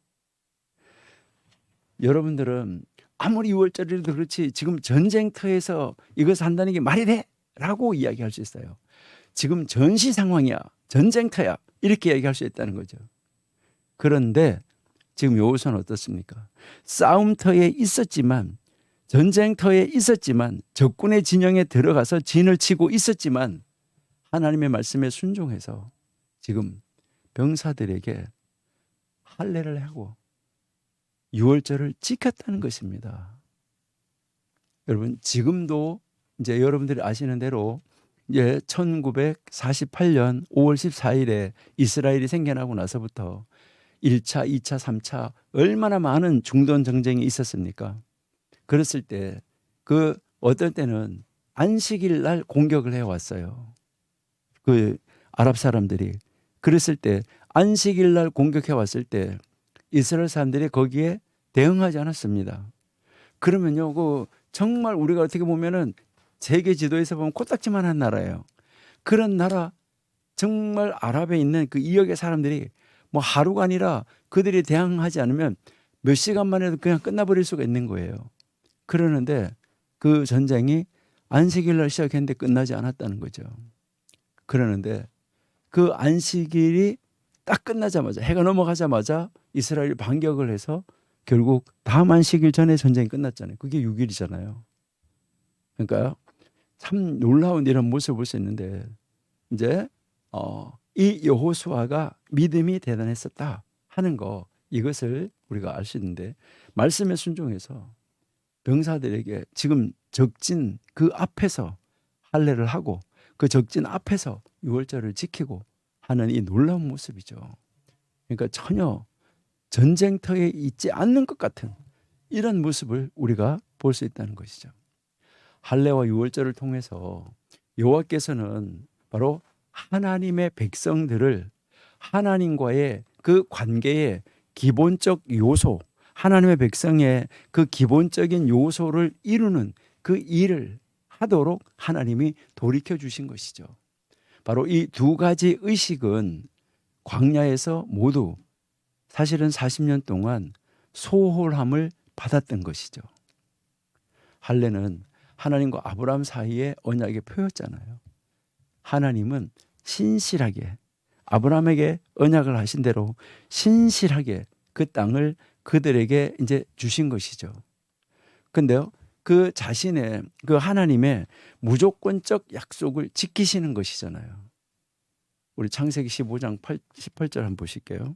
여러분들은 아무리 6월절이라도 그렇지 지금 전쟁터에서 이것을 한다는 게 말이 돼? 라고 이야기할 수 있어요. 지금 전시 상황이야. 전쟁터야. 이렇게 이야기할 수 있다는 거죠. 그런데 지금 여호수아는 어떻습니까? 싸움터에 있었지만 전쟁터에 있었지만 적군의 진영에 들어가서 진을 치고 있었지만 하나님의 말씀에 순종해서 지금 병사들에게 할례를 하고 6월절을 지켰다는 것입니다. 여러분 지금도 이제 여러분들이 아시는 대로 이제 1948년 5월 14일에 이스라엘이 생겨나고 나서부터 1차, 2차, 3차 얼마나 많은 중동 전쟁이 있었습니까? 그랬을 때 그 어떨 때는 안식일 날 공격을 해왔어요. 그 아랍 사람들이. 그랬을 때 안식일 날 공격해 왔을 때 이스라엘 사람들이 거기에 대응하지 않았습니다. 그러면요, 그 정말 우리가 어떻게 보면은 세계 지도에서 보면 코딱지만한 나라예요. 그런 나라 정말 아랍에 있는 그 2억의 사람들이 뭐 하루가 아니라 그들이 대항하지 않으면 몇 시간만 해도 그냥 끝나버릴 수가 있는 거예요. 그러는데 그 전쟁이 안식일 날 시작했는데 끝나지 않았다는 거죠. 그러는데 그 안식일이 딱 끝나자마자 해가 넘어가자마자 이스라엘이 반격을 해서 결국 다음 안식일 전에 전쟁이 끝났잖아요. 그게 6일이잖아요. 그러니까 참 놀라운 이런 모습을 볼 수 있는데 이제 이 여호수아가 믿음이 대단했었다 하는 거 이것을 우리가 알 수 있는데 말씀에 순종해서 병사들에게 지금 적진 그 앞에서 할례를 하고 그 적진 앞에서 6월절을 지키고 하는 이 놀라운 모습이죠. 그러니까 전혀 전쟁터에 있지 않는 것 같은 이런 모습을 우리가 볼 수 있다는 것이죠. 할례와 6월절을 통해서 여호와께서는 바로 하나님의 백성들을 하나님과의 그 관계의 기본적 요소, 하나님의 백성의 그 기본적인 요소를 이루는 그 일을 하도록 하나님이 돌이켜 주신 것이죠. 바로 이 두 가지 의식은 광야에서 모두 사실은 40년 동안 소홀함을 받았던 것이죠. 할례는 하나님과 아브라함 사이의 언약의 표였잖아요. 하나님은 신실하게 아브라함에게 언약을 하신 대로 신실하게 그 땅을 그들에게 이제 주신 것이죠. 근데요, 그 자신의 그 하나님의 무조건적 약속을 지키시는 것이잖아요. 우리 창세기 15장 18절 한번 보실게요.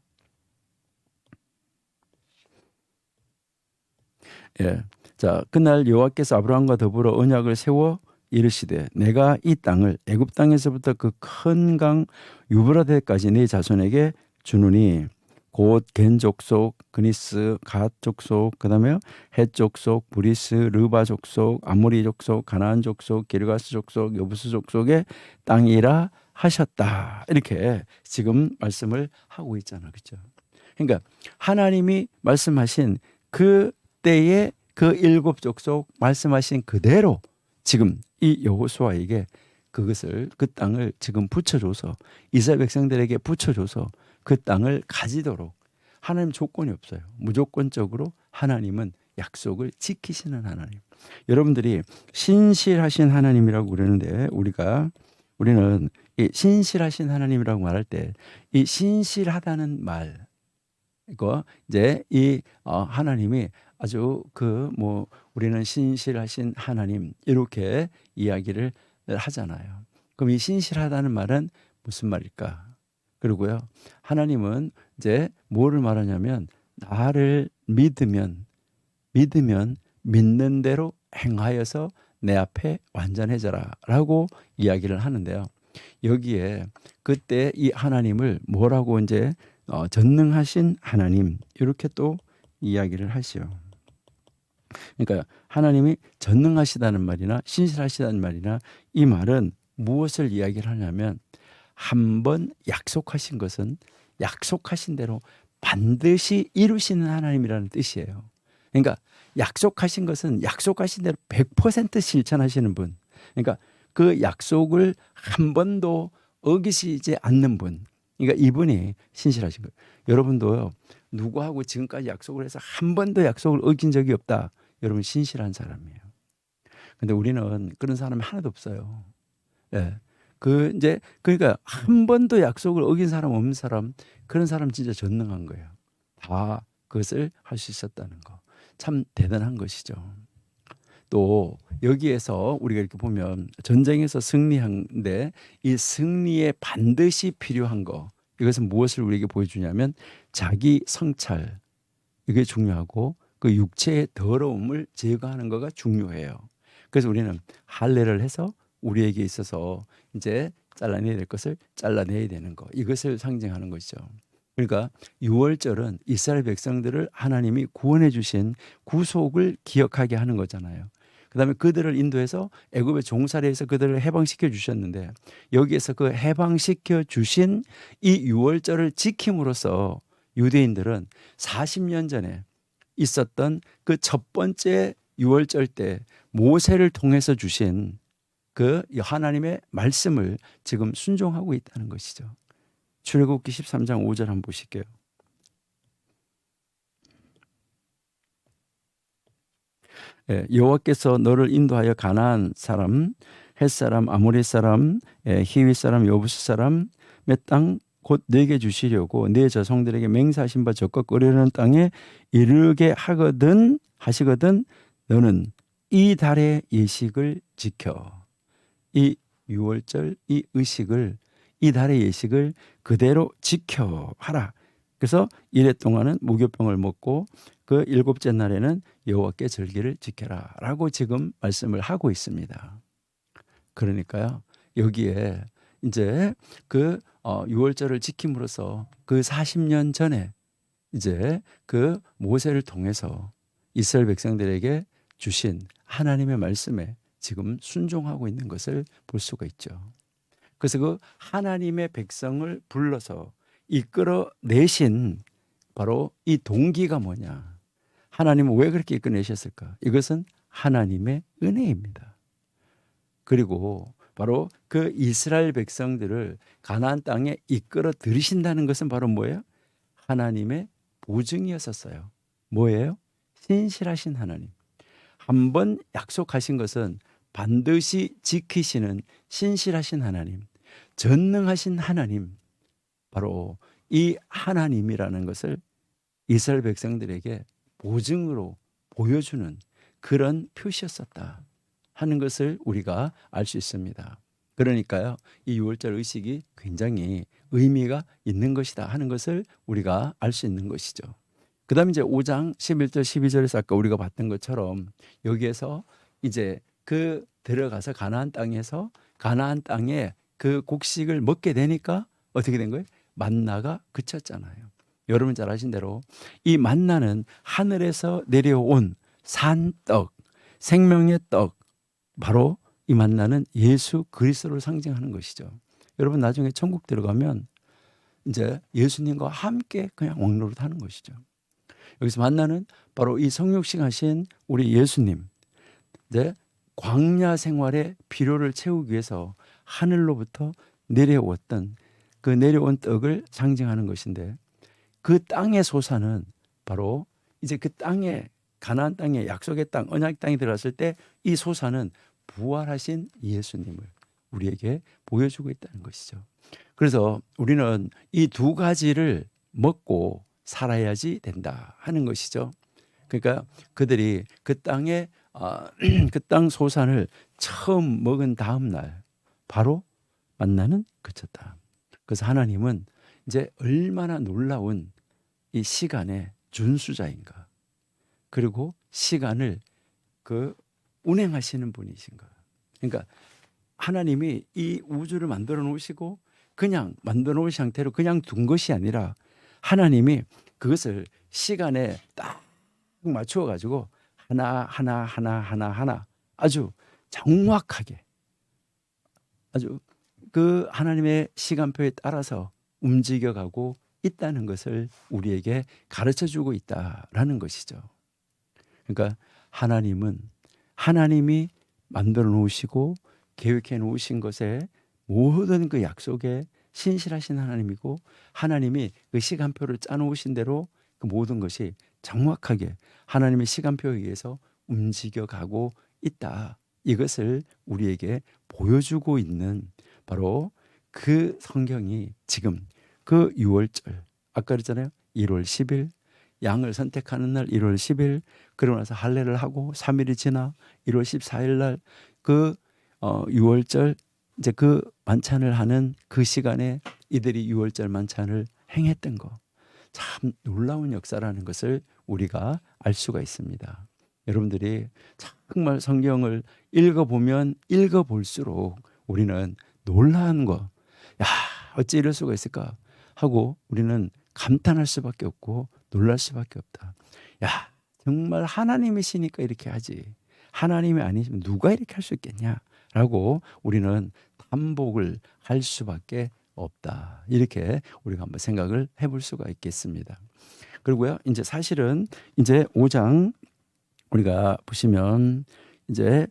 예. 자, 그날 여호와께서 아브라함과 더불어 언약을 세워 이르시되 내가 이 땅을 애굽 땅에서부터 그 큰 강 유브라데까지 네 자손에게 주노니 곧 겐 족속, 그니스, 갓 족속, 그다음에 헷 족속, 브리스, 르바 족속, 아모리 족속, 가나안 족속, 기르가스 족속, 여부스 족속의 땅이라 하셨다. 이렇게 지금 말씀을 하고 있잖아요. 그렇죠? 그러니까 하나님이 말씀하신 그 때의 그 7 족속 말씀하신 그대로 지금 이 여호수아에게 그것을 그 땅을 지금 붙여줘서 이스라엘 백성들에게 붙여줘서 그 땅을 가지도록 하나님 조건이 없어요. 무조건적으로 하나님은 약속을 지키시는 하나님. 여러분들이 신실하신 하나님이라고 그러는데 우리는 이 신실하신 하나님이라고 말할 때 이 신실하다는 말 이거 이제 이 하나님이 아주 그 뭐 우리는 신실하신 하나님 이렇게 이야기를 하잖아요. 그럼 이 신실하다는 말은 무슨 말일까? 그리고요, 하나님은 이제 뭐를 말하냐면 나를 믿으면 믿는 대로 행하여서 내 앞에 완전해져라라고 이야기를 하는데요. 여기에 그때 이 하나님을 뭐라고 이제 전능하신 하나님 이렇게 또 이야기를 하시요. 그러니까 하나님이 전능하시다는 말이나 신실하시다는 말이나 이 말은 무엇을 이야기를 하냐면 한 번 약속하신 것은 약속하신 대로 반드시 이루시는 하나님이라는 뜻이에요. 그러니까 약속하신 것은 약속하신 대로 100% 실천하시는 분. 그러니까 그 약속을 한 번도 어기시지 않는 분. 그러니까 이분이 신실하신 거예요. 여러분도요, 누구하고 지금까지 약속을 해서 한 번도 약속을 어긴 적이 없다. 여러분 신실한 사람이에요. 근데 우리는 그런 사람이 하나도 없어요. 예. 그 이제 그러니까 한 번도 약속을 어긴 사람 없는 사람, 그런 사람 진짜 전능한 거예요. 다 그것을 할 수 있었다는 거. 참 대단한 것이죠. 또 여기에서 우리가 이렇게 보면 전쟁에서 승리한데 이 승리에 반드시 필요한 거, 이것은 무엇을 우리에게 보여주냐면 자기 성찰, 이게 중요하고 그 육체의 더러움을 제거하는 거가 중요해요. 그래서 우리는 할례를 해서 우리에게 있어서 이제 잘라내야 될 것을 잘라내야 되는 거, 이것을 상징하는 것이죠. 그러니까 유월절은 이스라엘 백성들을 하나님이 구원해 주신 구속을 기억하게 하는 거잖아요. 그다음에 그들을 인도해서 애굽의 종살이에서 그들을 해방시켜 주셨는데 여기에서 그 해방시켜 주신 이 유월절을 지킴으로써 유대인들은 40년 전에 있었던 그 첫 번째 유월절 때 모세를 통해서 주신 그 하나님의 말씀을 지금 순종하고 있다는 것이죠. 출애굽기 13장 5절 한번 보실게요. 예, 여호와께서 너를 인도하여 가나안 사람, 헷 사람, 아모리 사람, 히위 사람, 여부스 사람의 땅 곧 내게 주시려고 내 자손들에게 맹세하신 바 적과 끓이는 땅에 이르게 하시거든 너는 이 달의 예식을 지켜. 이 유월절 이 의식을, 이 달의 예식을 그대로 지켜 하라. 그래서 이래 동안은 무교병을 먹고 그 일곱째 날에는 여호와께 절기를 지켜라라고 지금 말씀을 하고 있습니다. 그러니까요, 여기에 이제 그 유월절을 지킴으로써 그 40년 전에 이제 그 모세를 통해서 이스라엘 백성들에게 주신 하나님의 말씀에 지금 순종하고 있는 것을 볼 수가 있죠. 그래서 그 하나님의 백성을 불러서 이끌어 내신 바로 이 동기가 뭐냐? 하나님은 왜 그렇게 이끌어내셨을까? 이것은 하나님의 은혜입니다. 그리고 바로 그 이스라엘 백성들을 가나안 땅에 이끌어 들이신다는 것은 바로 뭐예요? 하나님의 보증이었었어요. 뭐예요? 신실하신 하나님. 한번 약속하신 것은 반드시 지키시는 신실하신 하나님, 전능하신 하나님, 바로 이 하나님이라는 것을 이스라엘 백성들에게 보증으로 보여주는 그런 표시였었다 하는 것을 우리가 알 수 있습니다. 그러니까요, 이 유월절 의식이 굉장히 의미가 있는 것이다 하는 것을 우리가 알 수 있는 것이죠. 그 다음에 이제 5장 11절 12절에서 아까 우리가 봤던 것처럼 여기에서 이제 그 들어가서 가나안 땅에서 가나안 땅에 그 곡식을 먹게 되니까 어떻게 된 거예요? 만나가 그쳤잖아요. 여러분 잘 아신 대로 이 만나는 하늘에서 내려온 산떡, 생명의 떡, 바로 이 만나는 예수 그리스도를 상징하는 것이죠. 여러분 나중에 천국 들어가면 이제 예수님과 함께 그냥 왕노릇하는 것이죠. 여기서 만나는 바로 이 성육신 하신 우리 예수님, 이제 광야 생활의 필요를 채우기 위해서 하늘로부터 내려왔던 그 내려온 떡을 상징하는 것인데, 그 땅의 소사는 바로 이제 그 땅에 가나안 땅에 약속의 땅, 언약 땅에 들어갔을 때 이 소사는 부활하신 예수님을 우리에게 보여주고 있다는 것이죠. 그래서 우리는 이 두 가지를 먹고 살아야지 된다 하는 것이죠. 그러니까 그들이 그 땅에 그 땅 소산을 처음 먹은 다음 날 바로 만나는 그쳤다. 그래서 하나님은 이제 얼마나 놀라운 이 시간의 준수자인가. 그리고 시간을 그 운행하시는 분이신가. 그러니까 하나님이 이 우주를 만들어 놓으시고 그냥 만들어 놓은 상태로 그냥 둔 것이 아니라 하나님이 그것을 시간에 딱 맞추어 가지고 하나 아주 정확하게 아주 그 하나님의 시간표에 따라서 움직여가고 있다는 것을 우리에게 가르쳐 주고 있다라는 것이죠. 그러니까 하나님은 하나님이 만들어 놓으시고 계획해 놓으신 것에 모든 그 약속에 신실하신 하나님이고 하나님이 그 시간표를 짜 놓으신 대로 그 모든 것이 정확하게 하나님의 시간표에 의해서 움직여가고 있다. 이것을 우리에게 보여주고 있는 바로 그 성경이 지금 그 6월절 아까 그랬잖아요. 1월 10일 양을 선택하는 날 1월 10일 그러고 나서 할례를 하고 3일이 지나 1월 14일 날그 6월절 이제 그 만찬을 하는 그 시간에 이들이 6월절 만찬을 행했던 거 참 놀라운 역사라는 것을 우리가 알 수가 있습니다. 여러분들이 정말 성경을 읽어보면 읽어볼수록 우리는 놀라운 거, 야, 어찌 이럴 수가 있을까 하고 우리는 감탄할 수밖에 없고 놀랄 수밖에 없다. 야, 정말 하나님이시니까 이렇게 하지. 하나님이 아니시면 누가 이렇게 할 수 있겠냐라고 우리는 반복을 할 수밖에 없다. 이렇게 우리가 한번 생각을 해볼 수가 있겠습니다. 그리고요, 이제 사실은 이제 5장 우리가 보시면 이제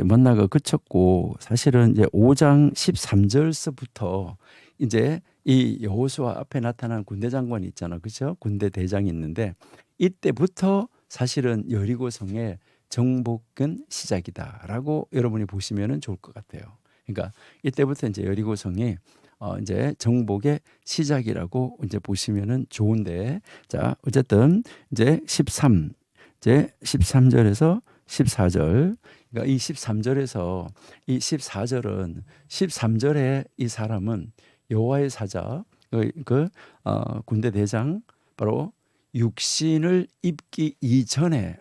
만나가 그쳤고 사실은 이제 5장 13절서부터 이제 이 여호수아 앞에 나타난 군대 장관이 있잖아, 그렇죠? 군대 대장이 있는데 이때부터 사실은 여리고성의 정복은 시작이다라고 여러분이 보시면은 좋을 것 같아요. 그러니까 이때부터 이제 여리고성이 이제 정복의 시작이라고 이제 보시면은 좋은데 자 어쨌든 이제 13절에서 14절 그러니까 이 13절에서 이 14절은 13절에 이 사람은 여호와의 사자 군대 대장 바로 육신을 입기 이전에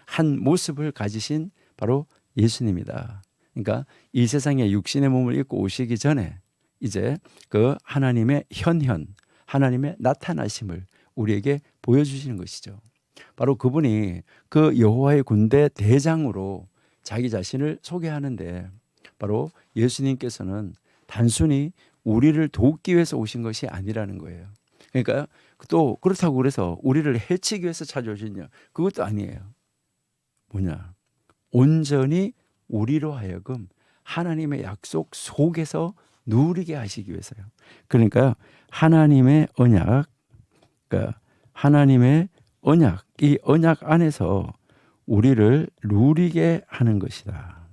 한 모습을 가지신 바로 예수님이다. 그러니까 이 세상에 육신의 몸을 입고 오시기 전에 이제 그 하나님의 현현, 하나님의 나타나심을 우리에게 보여주시는 것이죠. 바로 그분이 그 여호와의 군대 대장으로 자기 자신을 소개하는데 바로 예수님께서는 단순히 우리를 돕기 위해서 오신 것이 아니라는 거예요. 그러니까 또 그렇다고 그래서 우리를 해치기 위해서 찾아오셨냐? 그것도 아니에요. 뭐냐? 온전히 우리로 하여금 하나님의 약속 속에서 누리게 하시기 위해서요. 그러니까 하나님의 언약, 그러니까 하나님의 언약, 이 언약 안에서 우리를 누리게 하는 것이다.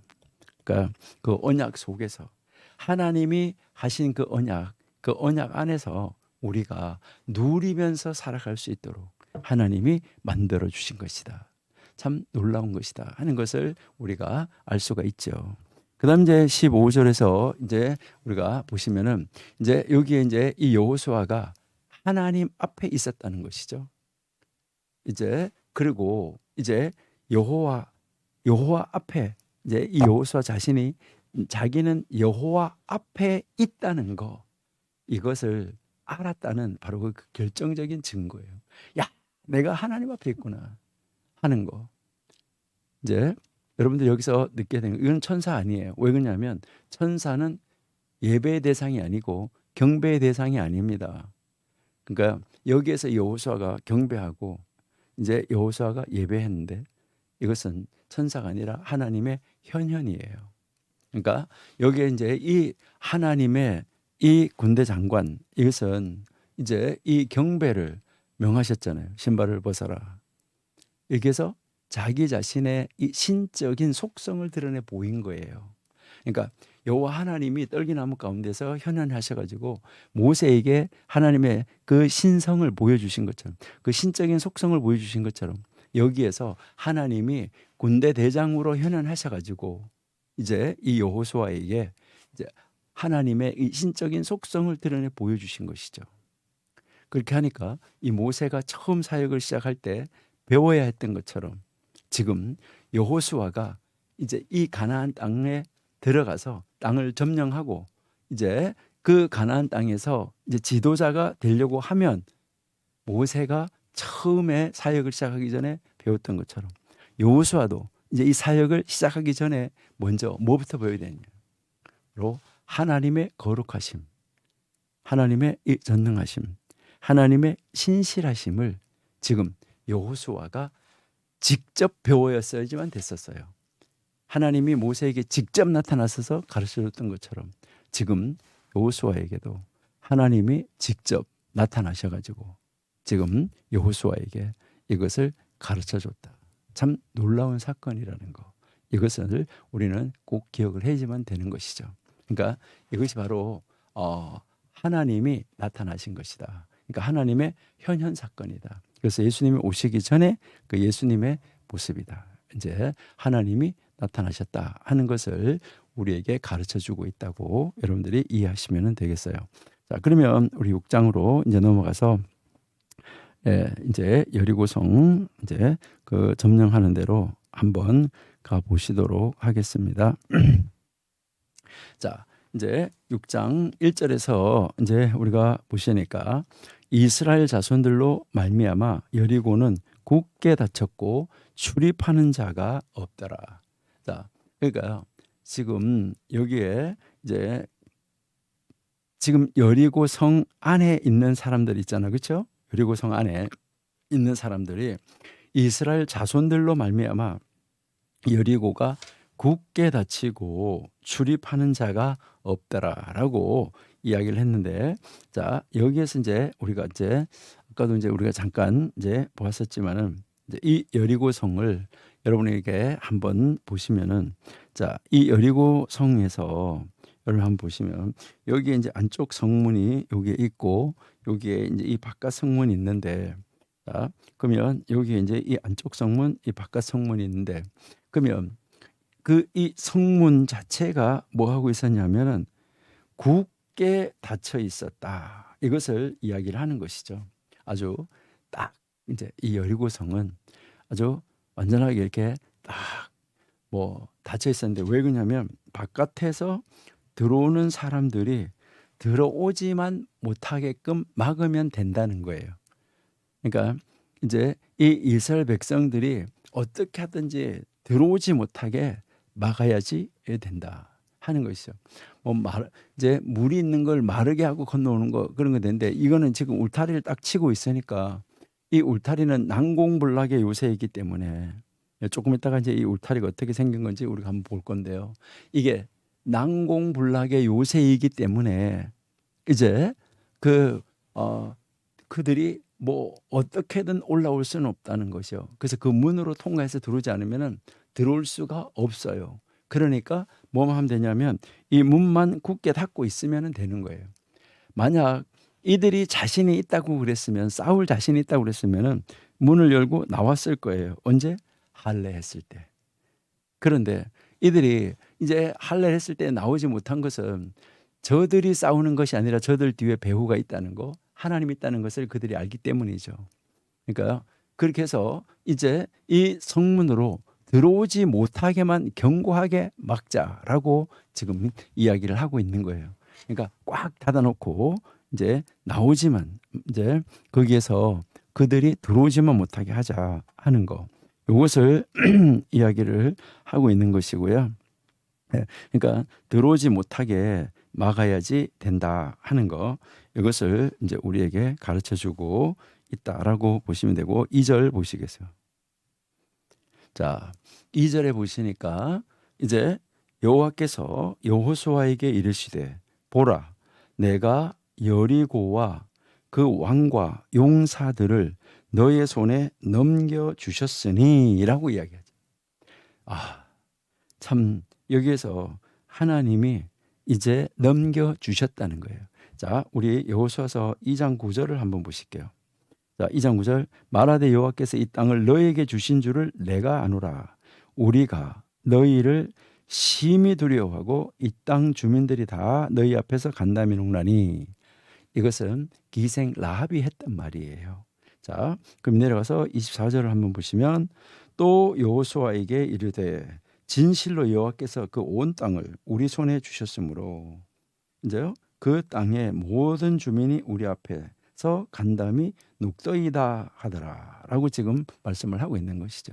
그러니까 그 언약 속에서 하나님이 하신 그 언약 안에서 우리가 누리면서 살아갈 수 있도록 하나님이 만들어 주신 것이다. 참 놀라운 것이다 하는 것을 우리가 알 수가 있죠. 그다음 이제 15절에서 이제 우리가 보시면은 이제 여기에 이제 이 여호수아가 하나님 앞에 있었다는 것이죠. 이제 그리고 이제 여호와 앞에 이제 이 여호수아 자신이 자기는 여호와 앞에 있다는 거 이것을 알았다는 바로 그 결정적인 증거예요. 야, 내가 하나님 앞에 있구나 하는 거. 이제 여러분들 여기서 느끼게 되는 이건 천사 아니에요. 왜 그러냐면 천사는 예배의 대상이 아니고 경배의 대상이 아닙니다. 그러니까 여기에서 여호수아가 경배하고 이제 여호수아가 예배했는데 이것은 천사가 아니라 하나님의 현현이에요. 그러니까 여기에 이제 이 하나님의 이 군대 장관 이것은 이제 이 경배를 명하셨잖아요. 신발을 벗어라. 여기서 자기 자신의 이 신적인 속성을 드러내 보인 거예요. 그러니까 여호와 하나님이 떨기나무 가운데서 현현하셔가지고 모세에게 하나님의 그 신성을 보여주신 것처럼, 그 신적인 속성을 보여주신 것처럼, 여기에서 하나님이 군대 대장으로 현현하셔가지고 이제 이 여호수아에게 이제 하나님의 이 신적인 속성을 드러내 보여주신 것이죠. 그렇게 하니까 이 모세가 처음 사역을 시작할 때 배워야 했던 것처럼 지금 여호수아가 이제 이 가나안 땅에 들어가서 땅을 점령하고 이제 그 가나안 땅에서 이제 지도자가 되려고 하면 모세가 처음에 사역을 시작하기 전에 배웠던 것처럼 여호수아도 이제 이 사역을 시작하기 전에 먼저 뭐부터 배워야 되느냐로 하나님의 거룩하심, 하나님의 이 전능하심, 하나님의 신실하심을 지금 여호수아가 직접 배워였어야지만 됐었어요. 하나님이 모세에게 직접 나타나셔서 가르쳐줬던 것처럼 지금 여호수아에게도 하나님이 직접 나타나셔가지고 지금 여호수아에게 이것을 가르쳐줬다. 참 놀라운 사건이라는 거. 이것을 우리는 꼭 기억을 해야지만 되는 것이죠. 그러니까 이것이 바로 하나님이 나타나신 것이다. 그러니까 하나님의 현현 사건이다. 그래서 예수님이 오시기 전에 그 예수님의 모습이다. 이제 하나님이 나타나셨다 하는 것을 우리에게 가르쳐 주고 있다고 여러분들이 이해하시면 되겠어요. 자, 그러면 우리 6장으로 이제 넘어가서 이제 여리고성 이제 그 점령하는 대로 한번 가 보시도록 하겠습니다. 자, 이제 6장 1절에서 이제 우리가 보시니까 이스라엘 자손들로 말미암아 여리고는 굳게 닫혔고 출입하는 자가 없더라. 자, 그러니까 지금 여기에 이제 지금 여리고 성 안에 있는 사람들 있잖아요, 그렇죠? 여리고 성 안에 있는 사람들이 이스라엘 자손들로 말미암아 여리고가 굳게 닫히고 출입하는 자가 없더라라고 이야기를 했는데, 자 여기에서 이제 우리가 이제 아까도 이제 우리가 잠깐 이제 보았었지만은 이제 이 여리고 성을 여러분에게 한번 보시면은, 자 이 여리고 성에서 여러분 한번 보시면 여기에 이제 안쪽 성문이 여기에 있고 여기에 이제 이 바깥 성문이 있는데, 자 그러면 여기에 이제 이 안쪽 성문, 이 바깥 성문이 있는데, 그러면 그 이 성문 자체가 뭐 하고 있었냐면은 굳게 닫혀 있었다. 이것을 이야기를 하는 것이죠. 아주 딱 이제 이 여리고성은 아주 완전하게 이렇게 딱 뭐 닫혀 있었는데, 왜 그러냐면 바깥에서 들어오는 사람들이 들어오지만 못하게끔 막으면 된다는 거예요. 그러니까 이제 이 이스라엘 백성들이 어떻게 하든지 들어오지 못하게 막아야지 된다 하는 것이죠. 뭐 이제 물이 있는 걸 마르게 하고 건너오는 거 그런 거 되는데, 이거는 지금 울타리를 딱 치고 있으니까 이 울타리는 난공불락의 요새이기 때문에 조금 있다가 이제 이 울타리가 어떻게 생긴 건지 우리가 한번 볼 건데요. 이게 난공불락의 요새이기 때문에 이제 그들이 뭐 어떻게든 올라올 수는 없다는 것이요. 그래서 그 문으로 통과해서 들어오지 않으면은 들어올 수가 없어요. 그러니까 뭐만 하면 되냐면 이 문만 굳게 닫고 있으면 되는 거예요. 만약 이들이 자신이 있다고 그랬으면, 싸울 자신이 있다고 그랬으면은 문을 열고 나왔을 거예요. 언제? 할례했을 때. 그런데 이들이 이제 할례를 했을 때 나오지 못한 것은 저들이 싸우는 것이 아니라 저들 뒤에 배후가 있다는 거, 하나님이 있다는 것을 그들이 알기 때문이죠. 그러니까 그렇게 해서 이제 이 성문으로 들어오지 못하게만 견고하게 막자라고 지금 이야기를 하고 있는 거예요. 그러니까 꽉 닫아놓고 이제 나오지만 이제 거기에서 그들이 들어오지만 못하게 하자 하는 거, 이것을 이야기를 하고 있는 것이고요. 그러니까 들어오지 못하게 막아야지 된다 하는 거, 이것을 이제 우리에게 가르쳐 주고 있다라고 보시면 되고, 2절 보시겠어요? 자, 2절에 보시니까 이제 여호와께서 여호수아에게 이르시되 보라, 내가 여리고와 그 왕과 용사들을 너의 손에 넘겨 주셨으니라고 이야기하죠. 참 여기에서 하나님이 이제 넘겨주셨다는 거예요. 자, 우리 여호수아서 2장 9절을 한번 보실게요. 자, 2장 9절 말하되 여호와께서 이 땅을 너희에게 주신 줄을 내가 아노라. 우리가 너희를 심히 두려워하고 이 땅 주민들이 다 너희 앞에서 간담이노라니. 이것은 기생 라합이 했단 말이에요. 자, 그럼 내려가서 24절을 한번 보시면 또 여호수아에게 이르되 진실로 여호와께서 그 온 땅을 우리 손에 주셨으므로 이제요 그 땅의 모든 주민이 우리 앞에서 간담이 눅떠이다 하더라라고 지금 말씀을 하고 있는 것이죠.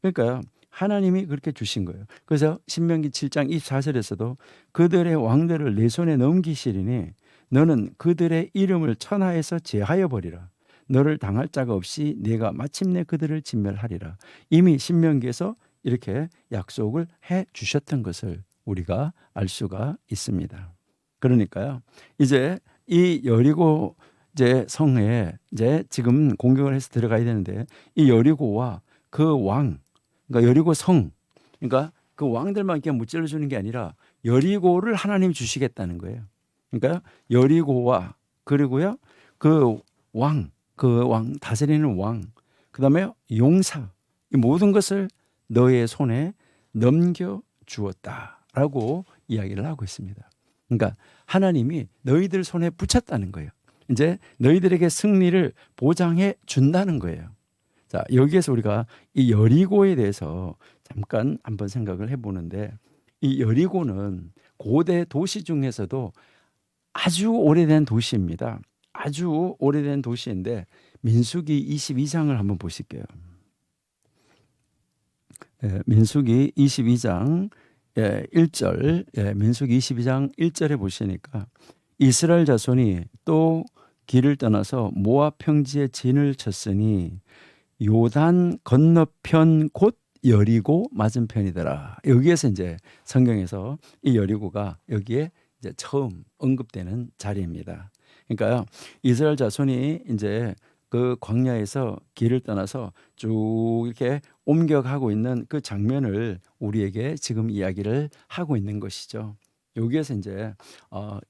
그러니까 하나님이 그렇게 주신 거예요. 그래서 신명기 7장 24절에서도 그들의 왕들을 내 손에 넘기시리니 너는 그들의 이름을 천하에서 제하여 버리라. 너를 당할 자가 없이 내가 마침내 그들을 진멸하리라. 이미 신명기에서 이렇게 약속을 해 주셨던 것을 우리가 알 수가 있습니다. 그러니까요. 이제 이 여리고 이제 성에 이제 지금 공격을 해서 들어가야 되는데 이 여리고와 그 왕, 그러니까 여리고 성, 그러니까 그 왕들만 이렇게 무찔러 주는 게 아니라 여리고를 하나님 주시겠다는 거예요. 그러니까 여리고와 그리고요 그 왕 다스리는 왕, 그다음에 용사, 이 모든 것을 너의 손에 넘겨 주었다라고 이야기를 하고 있습니다. 그러니까 하나님이 너희들 손에 붙였다는 거예요. 이제 너희들에게 승리를 보장해 준다는 거예요. 자, 여기에서 우리가 이 여리고에 대해서 잠깐 한번 생각을 해보는데 이 여리고는 고대 도시 중에서도 아주 오래된 도시입니다. 아주 오래된 도시인데 민수기 22장을 한번 보실게요. 민수기 22장 1절, 민수기 22장 1절에 보시니까 이스라엘 자손이 또 길을 떠나서 모압 평지에 진을 쳤으니 요단 건너편 곧 여리고 맞은편이더라. 여기에서 이제 성경에서 이 여리고가 여기에 이제 처음 언급되는 자리입니다. 그러니까요, 이스라엘 자손이 이제 그 광야에서 길을 떠나서 쭉 이렇게 옮겨가고 있는 그 장면을 우리에게 지금 이야기를 하고 있는 것이죠. 여기에서 이제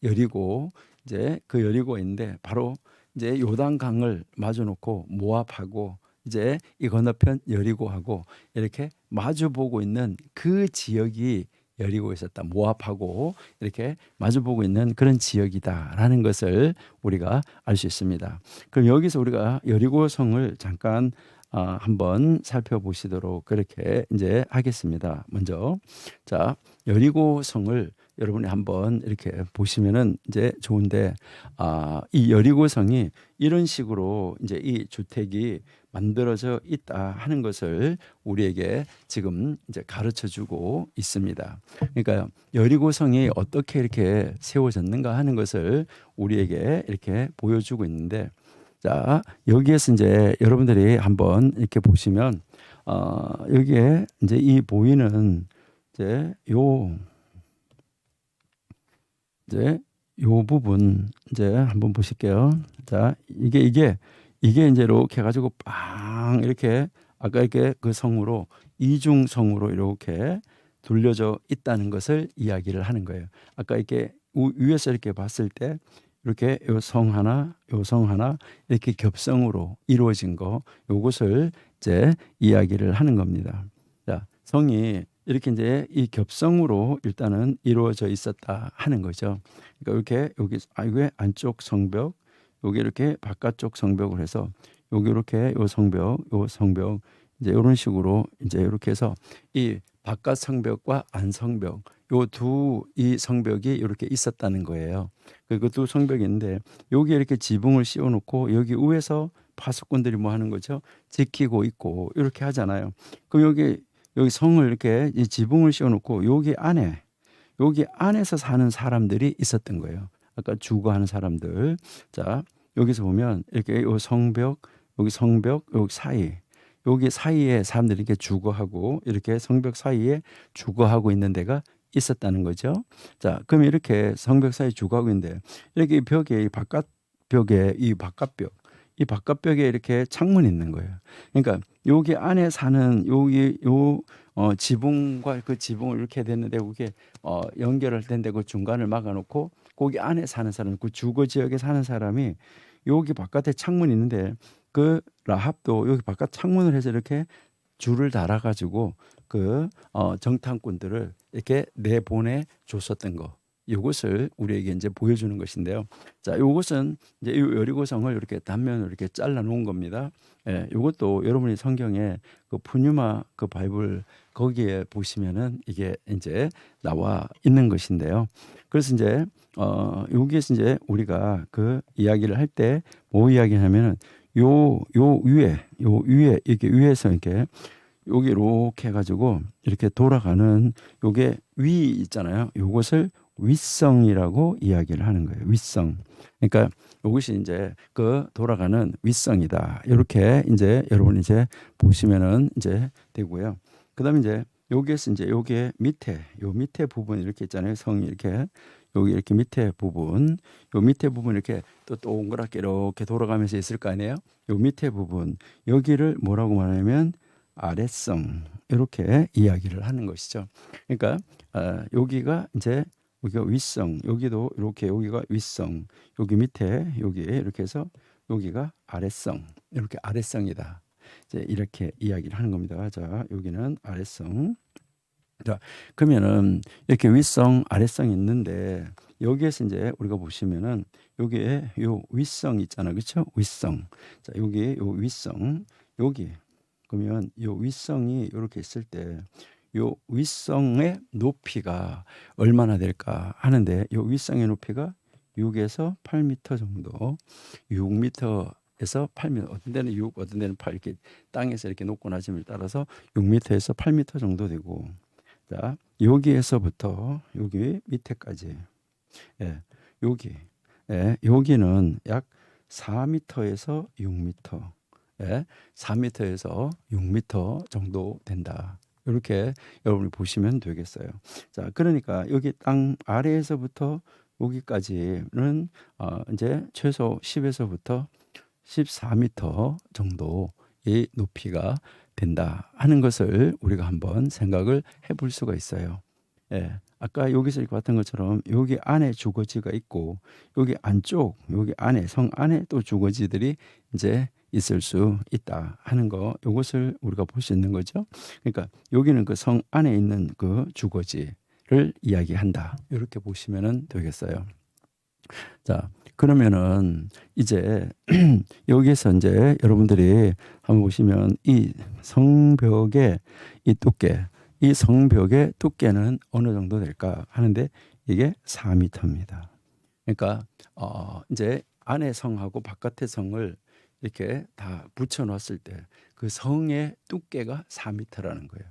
여리고, 이제 그 여리고인데 바로 이제 요단강을 마주놓고 모압하고 이제 이 건너편 여리고하고 이렇게 마주보고 있는 그 지역이 여리고에 있었다. 모압하고 이렇게 마주보고 있는 그런 지역이다라는 것을 우리가 알 수 있습니다. 그럼 여기서 우리가 여리고 성을 잠깐 한번 살펴보시도록 그렇게 이제 하겠습니다. 먼저 자, 여리고 성을 여러분이 한번 이렇게 보시면은 이제 좋은데 이 여리고 성이 이런 식으로 이제 이 주택이 만들어져 있다 하는 것을 우리에게 지금 이제 가르쳐 주고 있습니다. 그러니까 여리고 성이 어떻게 이렇게 세워졌는가 하는 것을 우리에게 이렇게 보여주고 있는데 자, 여기에서 이제 여러분들이 한번 이렇게 보시면 여기에 이제 이 보이는 이제 요 부분 이제 한번 보실게요. 자, 이게 이제 이렇게 해가지고 빵 이렇게 아까 이렇게 그 성으로 이중성으로 이렇게 둘려져 있다는 것을 이야기를 하는 거예요. 아까 이렇게 위에서 이렇게 봤을 때 이렇게 요 성 하나, 요 성 하나 이렇게 겹성으로 이루어진 거, 요것을 이제 이야기를 하는 겁니다. 자, 성이 이렇게 이제 이 겹성으로 일단은 이루어져 있었다 하는 거죠. 그러니까 이렇게 여기 이게 안쪽 성벽, 여기 이렇게 바깥쪽 성벽을 해서 여기 이렇게 요 성벽 이제 이런 식으로 이제 이렇게 해서 이 바깥 성벽과 안 성벽 요 이 성벽이 이렇게 있었다는 거예요. 그 두 성벽이 있는데 여기 이렇게 지붕을 씌워놓고 여기 위에서 파수꾼들이 뭐 하는 거죠? 지키고 있고 이렇게 하잖아요. 그럼 여기 성을 이렇게 이 지붕을 씌워놓고 여기 안에서 사는 사람들이 있었던 거예요. 아까 주거하는 사람들. 자, 여기서 보면 이렇게 요 성벽, 여기 사이에 사람들이 이렇게 주거하고 이렇게 성벽 사이에 주거하고 있는 데가 있었다는 거죠. 자, 그럼 이렇게 성벽 사이에 주거하고 있는데 이렇게 벽에 이 바깥벽에 이 바깥벽 이 바깥벽에 이렇게 창문이 있는 거예요. 그러니까 여기 안에 사는 여기 지붕과 그 지붕을 이렇게 됐는데 그게 연결할 텐데 그 중간을 막아놓고 거기 안에 사는 사람, 그 주거 지역에 사는 사람이 여기 바깥에 창문이 있는데 그 라합도 여기 바깥 창문을 해서 이렇게 줄을 달아가지고 그 정탐꾼들을 이렇게 내보내 줬었던 거. 이것을 우리에게 이제 보여주는 것인데요. 자, 이것은 이제 이 여리고성을 이렇게 단면으로 이렇게 잘라 놓은 겁니다. 예, 이것도 여러분이 성경에 그 푸뉴마 그 바이블 거기에 보시면은 이게 이제 나와 있는 것인데요. 그래서 이제 여기에서 이제 우리가 그 이야기를 할 때 뭐 이야기하면은 요 위에 이렇게 위에서 이렇게 여기 이렇게 해가지고 이렇게 돌아가는 요게 위 있잖아요. 요것을 윗성이라고 이야기를 하는 거예요. 윗성. 그러니까 이것이 이제 그 돌아가는 윗성이다. 이렇게 이제 여러분 이제 보시면은 이제 되고요. 그다음에 이제 여기에서 이제 여기에 밑에 요 밑에 부분 이렇게 있잖아요. 성이 이렇게 여기 이렇게 밑에 부분, 요 밑에 부분 이렇게 또 동그랗게 이렇게 돌아가면서 있을 거 아니에요. 요 밑에 부분 여기를 뭐라고 말하냐면 아래성 이렇게 이야기를 하는 것이죠. 그러니까 여기가 이제 여기가 윗성, 여기도 이렇게 여기가 윗성, 여기 밑에 여기 이렇게 해서 여기가 아래성, 이렇게 아래성이다. 이제 이렇게 이야기를 하는 겁니다. 자, 여기는 아래성. 자, 그러면은 이렇게 윗성, 아래성이 있는데 여기에서 이제 우리가 보시면은 여기에 요 윗성 있잖아, 그렇죠? 윗성. 자, 여기 요 윗성, 여기 그러면 요 윗성이 이렇게 있을 때 요 윗성의 높이가 얼마나 될까 하는데 요 윗성의 높이가 6에서 8m 정도, 6m에서 8m, 어떤 데는 6, 어떤 데는 8 이렇게 땅에서 이렇게 높고 낮음을 따라서 6m에서 8m 정도 되고, 자 여기에서부터 여기 밑에까지, 예, 여기, 예, 여기는 약 4m에서 6m, 예, 4m에서 6m 정도 된다. 이렇게 여러분이 보시면 되겠어요. 자, 그러니까 여기 땅 아래에서부터 여기까지는 이제 최소 10에서부터 14m 정도의 높이가 된다 하는 것을 우리가 한번 생각을 해볼 수가 있어요. 예, 아까 여기서 이렇게 봤던 것처럼 여기 안에 주거지가 있고 여기 안쪽, 여기 안에 성 안에 또 주거지들이 이제 있을 수 있다 하는 거, 이것을 우리가 볼 수 있는 거죠. 그러니까 여기는 그 성 안에 있는 그 주거지를 이야기한다. 이렇게 보시면 되겠어요. 자, 그러면은 이제 여기에서 이제 여러분들이 한번 보시면 이 성벽의 이 두께, 이 성벽의 두께는 어느 정도 될까 하는데 이게 4m입니다. 그러니까 이제 안의 성하고 바깥의 성을 이렇게 다 붙여 놨을 때 그 성의 두께가 4m라는 거예요.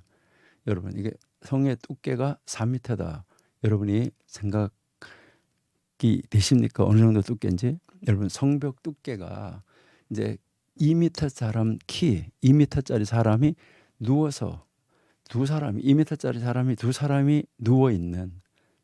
여러분, 이게 성의 두께가 4m다. 여러분이 생각이 되십니까? 어느 정도 두께인지? 여러분, 성벽 두께가 이제 2m 사람 키, 2m짜리 사람이 누워서 두 사람이 2m짜리 사람이 두 사람이 누워 있는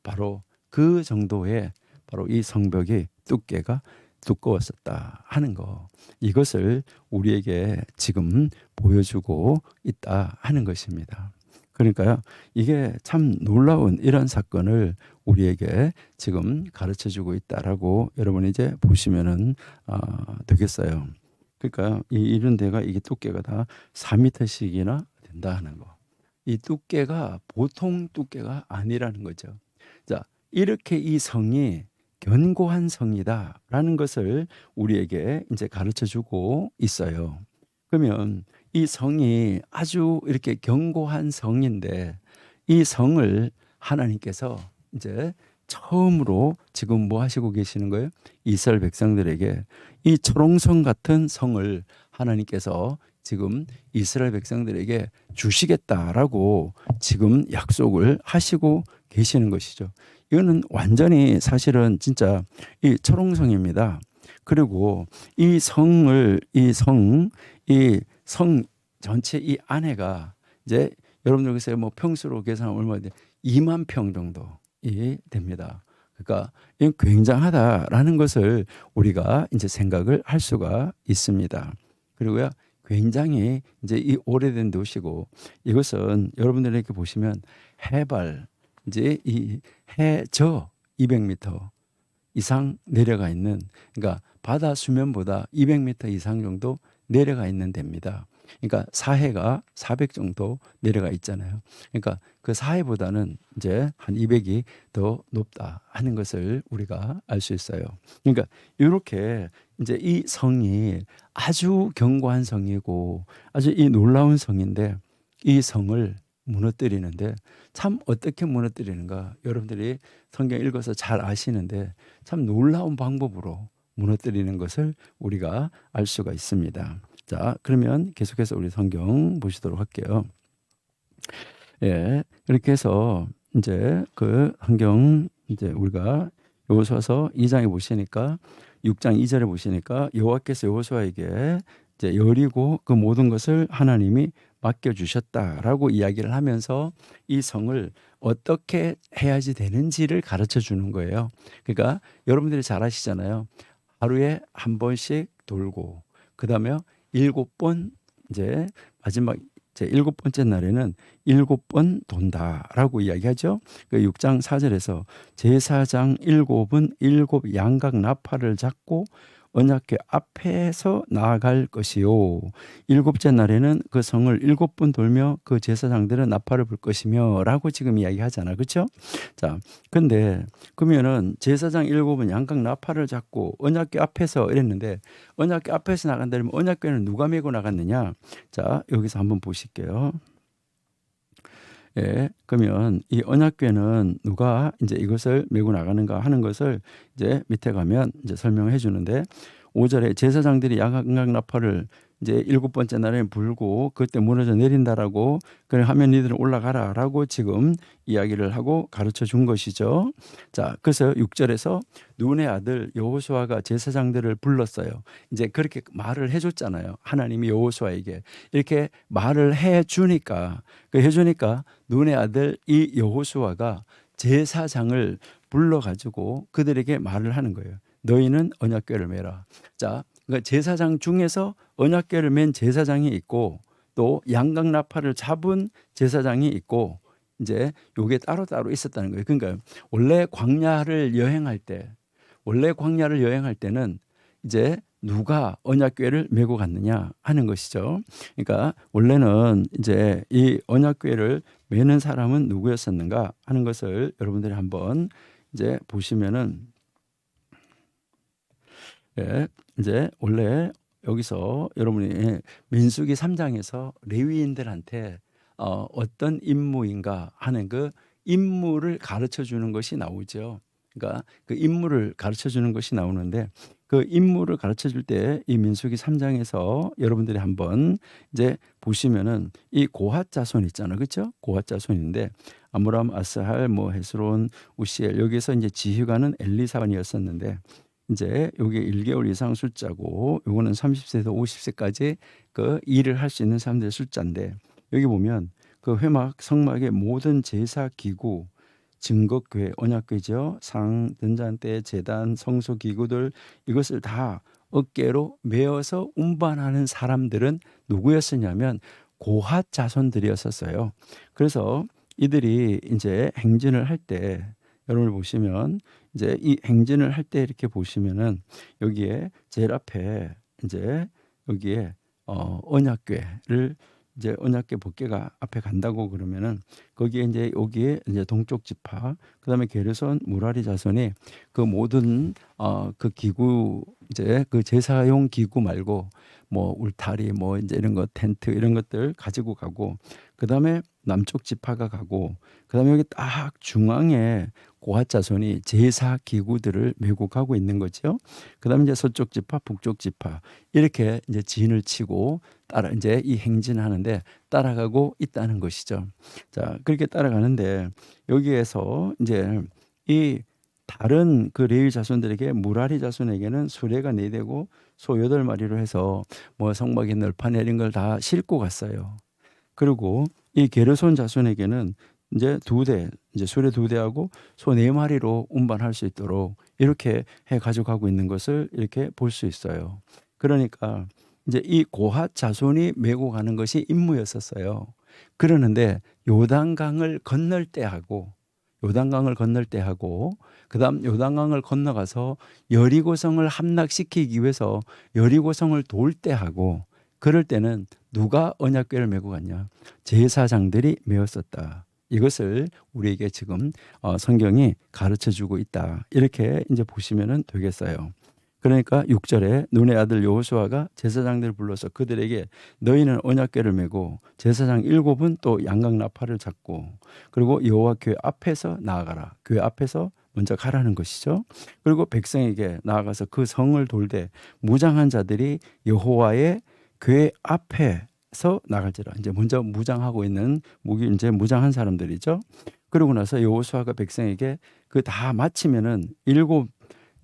바로 그 정도의 바로 이 성벽의 두께가 두꺼웠었다 하는 거, 이것을 우리에게 지금 보여주고 있다 하는 것입니다. 그러니까요, 이게 참 놀라운 이런 사건을 우리에게 지금 가르쳐주고 있다라고 여러분이 이제 보시면은 되겠어요. 그러니까 이런 데가 이게 두께가 다 4m씩이나 된다 하는 거. 이 두께가 보통 두께가 아니라는 거죠. 자, 이렇게 이 성이 견고한 성이다라는 것을 우리에게 이제 가르쳐 주고 있어요. 그러면 이 성이 아주 이렇게 견고한 성인데 이 성을 하나님께서 이제 처음으로 지금 뭐 하시고 계시는 거예요? 이스라엘 백성들에게 이 초롱성 같은 성을 하나님께서 지금 이스라엘 백성들에게 주시겠다라고 지금 약속을 하시고 계시는 것이죠. 이거는 완전히 사실은 진짜 이 초롱성입니다. 그리고 이 성을 이 성 전체 이 안에가 이제 여러분들 글쎄요, 뭐 평수로 계산하면 얼마 돼? 2만 평 정도 이 됩니다. 그러니까 이 굉장하다라는 것을 우리가 이제 생각을 할 수가 있습니다. 그리고요, 굉장히 이제 이 오래된 도시고 이것은 여러분들 이렇게 보시면 해발 이제 이 해저 200m 이상 내려가 있는, 그러니까 바다 수면보다 200m 이상 정도 내려가 있는 데입니다. 그러니까 사해가 400 정도 내려가 있잖아요. 그러니까 그 사해보다는 이제 한 200이 더 높다 하는 것을 우리가 알 수 있어요. 그러니까 이렇게 이제 이 성이 아주 견고한 성이고 아주 이 놀라운 성인데, 이 성을 무너뜨리는데 참 어떻게 무너뜨리는가, 여러분들이 성경 읽어서 잘 아시는데 참 놀라운 방법으로 무너뜨리는 것을 우리가 알 수가 있습니다. 자, 그러면 계속해서 우리 성경 보시도록 할게요. 예, 이렇게 해서 이제 그 성경 이제 우리가 여호수아서 2장에 보시니까 6장 2절에 보시니까 여호와께서 여호수아에게 이제 여리고 그 모든 것을 하나님이 맡겨 주셨다라고 이야기를 하면서 이 성을 어떻게 해야지 되는지를 가르쳐 주는 거예요. 그러니까 여러분들이 잘 아시잖아요. 하루에 한 번씩 돌고 그다음에 7번 이제 마지막 제 7번째 날에는 7번 돈다라고 이야기하죠. 그 6장 4절에서 제사장 7은 7 양각 나팔을 잡고 언약궤 앞에서 나아갈 것이요. 7째 날에는 그 성을 7번 돌며 그 제사장들은 나팔을 불 것이며 라고 지금 이야기하잖아. 그렇죠? 자, 근데 그러면은 제사장 7은 양각 나팔을 잡고 언약궤 앞에서 이랬는데 언약궤 앞에서 나간다면 언약궤는 누가 메고 나갔느냐? 자, 여기서 한번 보실게요. 예, 그러면 이 언약궤는 누가 이제 이것을 메고 나가는가 하는 것을 이제 밑에 가면 이제 설명해 주는데 5절에 제사장들이 양각 나팔을 이제 7번째 날에 불고 그때 무너져 내린다라고, 그래 하면 니들은 올라가라라고 지금 이야기를 하고 가르쳐 준 것이죠. 자, 그래서 6절에서 눈의 아들 여호수아가 제사장들을 불렀어요. 이제 그렇게 말을 해줬잖아요. 하나님이 여호수아에게 이렇게 말을 해주니까 눈의 아들 이 여호수아가 제사장을 불러가지고 그들에게 말을 하는 거예요. 너희는 언약궤를 메라. 자, 그러니까 제사장 중에서 언약궤를 맨 제사장이 있고 또 양각 나팔을 잡은 제사장이 있고 이제 요게 따로따로 있었다는 거예요. 그러니까 원래 광야를 여행할 때는 이제 누가 언약궤를 메고 갔느냐 하는 것이죠. 그러니까 원래는 이제 이 언약궤를 메는 사람은 누구였었는가 하는 것을 여러분들이 한번 이제 보시면은, 예, 이제 원래 여기서 여러분이 민수기 3장에서 레위인들한테 어떤 임무인가 하는 그 임무를 가르쳐 주는 것이 나오죠. 그러니까 그 임무를 가르쳐 주는 것이 나오는데 그 임무를 가르쳐 줄 때 이 민수기 3장에서 여러분들이 한번 이제 보시면은 이 고핫 자손 있잖아요. 그렇죠? 고핫 자손인데 아므람, 아스할, 뭐 헤스론, 우시엘, 여기서 이제 지휘관은 엘리사반이었었는데 이제 요게 1개월 이상 숫자고 요거는 30세에서 50세까지 그 일을 할 수 있는 사람들의 숫자인데, 여기 보면 그 회막 성막의 모든 제사 기구, 증거궤, 언약궤죠, 상, 등잔대, 제단, 성소 기구들, 이것을 다 어깨로 메어서 운반하는 사람들은 누구였었냐면 고핫 자손들이었었어요. 그래서 이들이 이제 행진을 할 때 여러분 보시면 이제 이 행진을 할 때 이렇게 보시면은 여기에 제일 앞에 이제 여기에 언약궤를 이제 언약궤 법궤가 앞에 간다고 그러면은 거기에 이제 여기에 이제 동쪽 지파, 그다음에 게르손 무라리 자손이 그 모든 그 기구, 이제 그 제사용 기구 말고 뭐 울타리 뭐 이제 이런 거 텐트 이런 것들 가지고 가고, 그다음에 남쪽 지파가 가고, 그다음에 여기 딱 중앙에 고핫 자손이 제사 기구들을 메고 가고 있는 거죠. 그다음에 이제 서쪽 지파, 북쪽 지파 이렇게 이제 진을 치고 따라 이제 이 행진하는데 따라가고 있다는 것이죠. 자, 그렇게 따라가는데 여기에서 이제 이 다른 그 레위 자손들에게 무라리 자손에게는 수레가 4대고 소 8마리로 해서 뭐 성막에 널판에 이런 걸 다 싣고 갔어요. 그리고 이 게르손 자손에게는 이제 두 대, 이제 수레 두 대하고 소 네 마리로 운반할 수 있도록 이렇게 해 가져가고 있는 것을 이렇게 볼 수 있어요. 그러니까 이제 이 고핫 자손이 메고 가는 것이 임무였었어요. 그러는데 요단강을 건널 때 하고 그다음 요단강을 건너가서 여리고성을 함락시키기 위해서 여리고성을 돌 때 하고 그럴 때는 누가 언약궤를 메고 갔냐? 제사장들이 메었었다. 이것을 우리에게 지금 성경이 가르쳐 주고 있다. 이렇게 이제 보시면 되겠어요. 그러니까 6절에 눈의 아들 여호수아가 제사장들을 불러서 그들에게 너희는 언약궤를 메고 제사장 7은 또 양각 나팔을 잡고 그리고 여호와 교회 앞에서 나아가라. 교회 앞에서 먼저 가라는 것이죠. 그리고 백성에게 나아가서 그 성을 돌되 무장한 자들이 여호와의 교회 앞에서 나갈지라. 이제 먼저 무장하고 있는 이제 무장한 사람들이죠. 그러고 나서 여호수아가 백성에게 그 다 마치면은